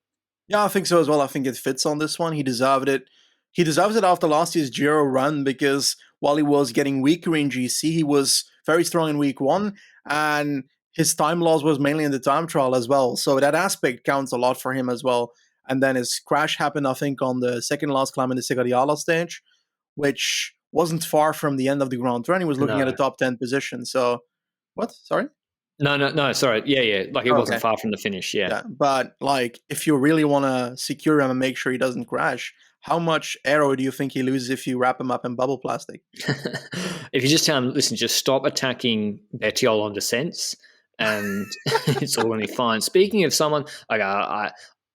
Yeah, I think so as well. I think it fits on this one. He deserved it. He deserves it after last year's Giro run, because while he was getting weaker in GC, he was very strong in week one, and his time loss was mainly in the time trial as well. So that aspect counts a lot for him as well. And then his crash happened, I think, on the second last climb in the Segariala stage, which wasn't far from the end of the Grand Tour. He was looking at a No. top 10 position. So, what? Sorry? No, sorry. Yeah. Like, it wasn't Okay. far from the finish, yeah. Yeah, but like, if you really want to secure him and make sure he doesn't crash, how much aero do you think he loses if you wrap him up in bubble plastic? If you just tell him, listen, just stop attacking Bettiol on descents, and it's all going to be fine. Speaking of someone, like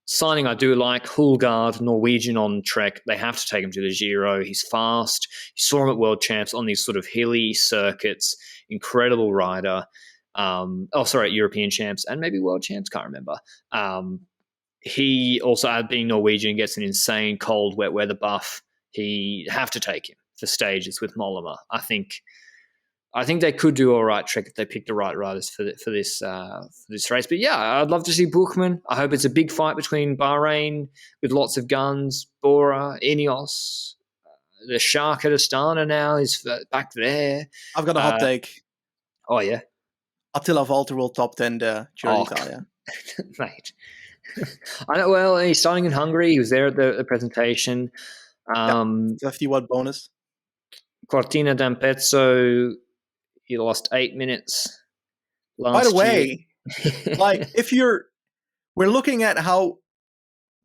signing, I do like Hulgaard, Norwegian on Trek. They have to take him to the Giro. He's fast. You saw him at World Champs on these sort of hilly circuits. Incredible rider. European Champs and maybe World Champs, can't remember. He also, being Norwegian, gets an insane cold, wet weather buff. He have to take him for stages with Mollema. I think they could do all right, Trek, if they pick the right riders for this race. But yeah, I'd love to see Buchmann. I hope it's a big fight between Bahrain with lots of guns, Bora, Ineos. The Shark at Astana now is back there. I've got a hot take. Oh, yeah? Attila Valter will top 10 the Giro d'Italia. Mate. I know. Well, he's starting in Hungary. He was there at the presentation. 50 watt bonus. Cortina d'Ampezzo, he lost 8 minutes last year. By the way, like, we're looking at how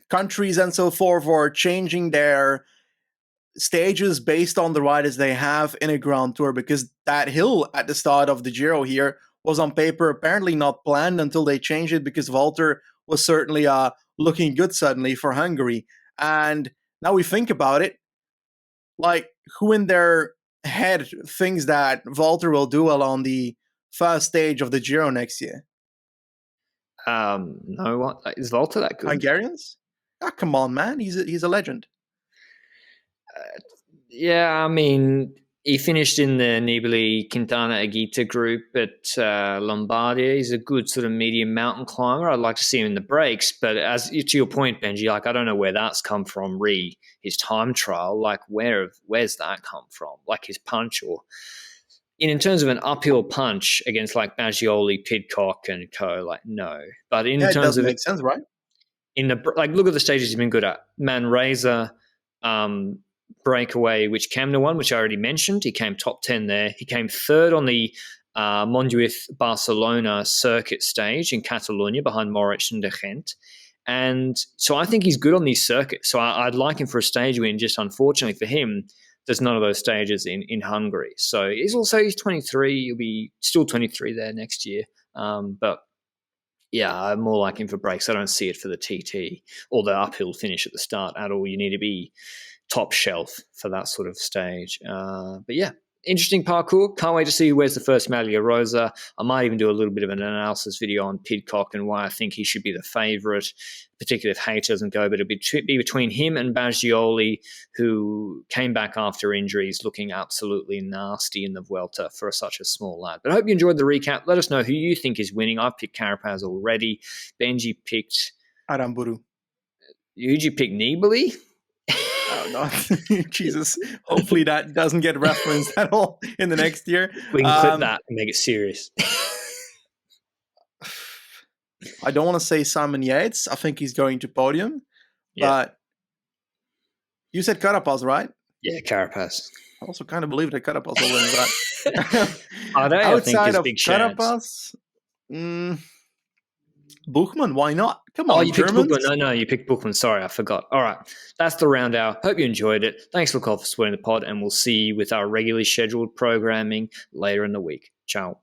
countries and so forth are changing their stages based on the riders they have in a Grand Tour, because that hill at the start of the Giro here was on paper apparently not planned until they changed it, because Valter was certainly looking good suddenly for Hungary. And now we think about it, like, who in their head thinks that Valter will do well on the first stage of the Giro next year? No, what is Valter that good? Hungarians? Ah, come on, man! He's a legend. Yeah, I mean, he finished in the Nibali Quintana Agita group at Lombardia. He's a good sort of medium mountain climber. I'd like to see him in the breaks, but as to your point, Benji, like, I don't know where that's come from. His time trial, like, where's that come from? Like, his punch, or in terms of an uphill punch against like Baggioli, Pidcock, and co. Like, no. But in terms it does of make sense, right? Look at the stages he's been good at. Manresa, breakaway, which Camden won, which I already mentioned. He came top 10 there. He came third on the Montjuïc Barcelona circuit stage in Catalonia behind Moritz and De Gent. And so I think he's good on these circuits. So I'd like him for a stage win. Just unfortunately for him, there's none of those stages in Hungary. So he's 23. He'll be still 23 there next year. But yeah, I'm more like him for breaks. I don't see it for the TT or the uphill finish at the start at all. You need to be top shelf for that sort of stage. But yeah, interesting parkour. Can't wait to see who wears the first Maglia Rosa. I might even do a little bit of an analysis video on Pidcock and why I think he should be the favourite, particularly if Hayes doesn't go. But it'll be between him and Baggioli, who came back after injuries looking absolutely nasty in the Vuelta for such a small lad. But I hope you enjoyed the recap. Let us know who you think is winning. I've picked Carapaz already. Benji picked Aramburu. Who'd you pick? Nibali? Oh, no. Jesus. Hopefully that doesn't get referenced at all in the next year. We can clip that and make it serious. I don't want to say Simon Yates. I think he's going to podium. Yeah. But you said Carapaz, right? Yeah, Carapaz. I also kind of believe that Carapaz will win that. Outside of Carapaz, Buchmann, why not? Come on, you picked Buchmann. No, you picked Buchmann. Sorry, I forgot. All right, that's the round hour. Hope you enjoyed it. Thanks for calling for supporting the pod, and we'll see you with our regularly scheduled programming later in the week. Ciao.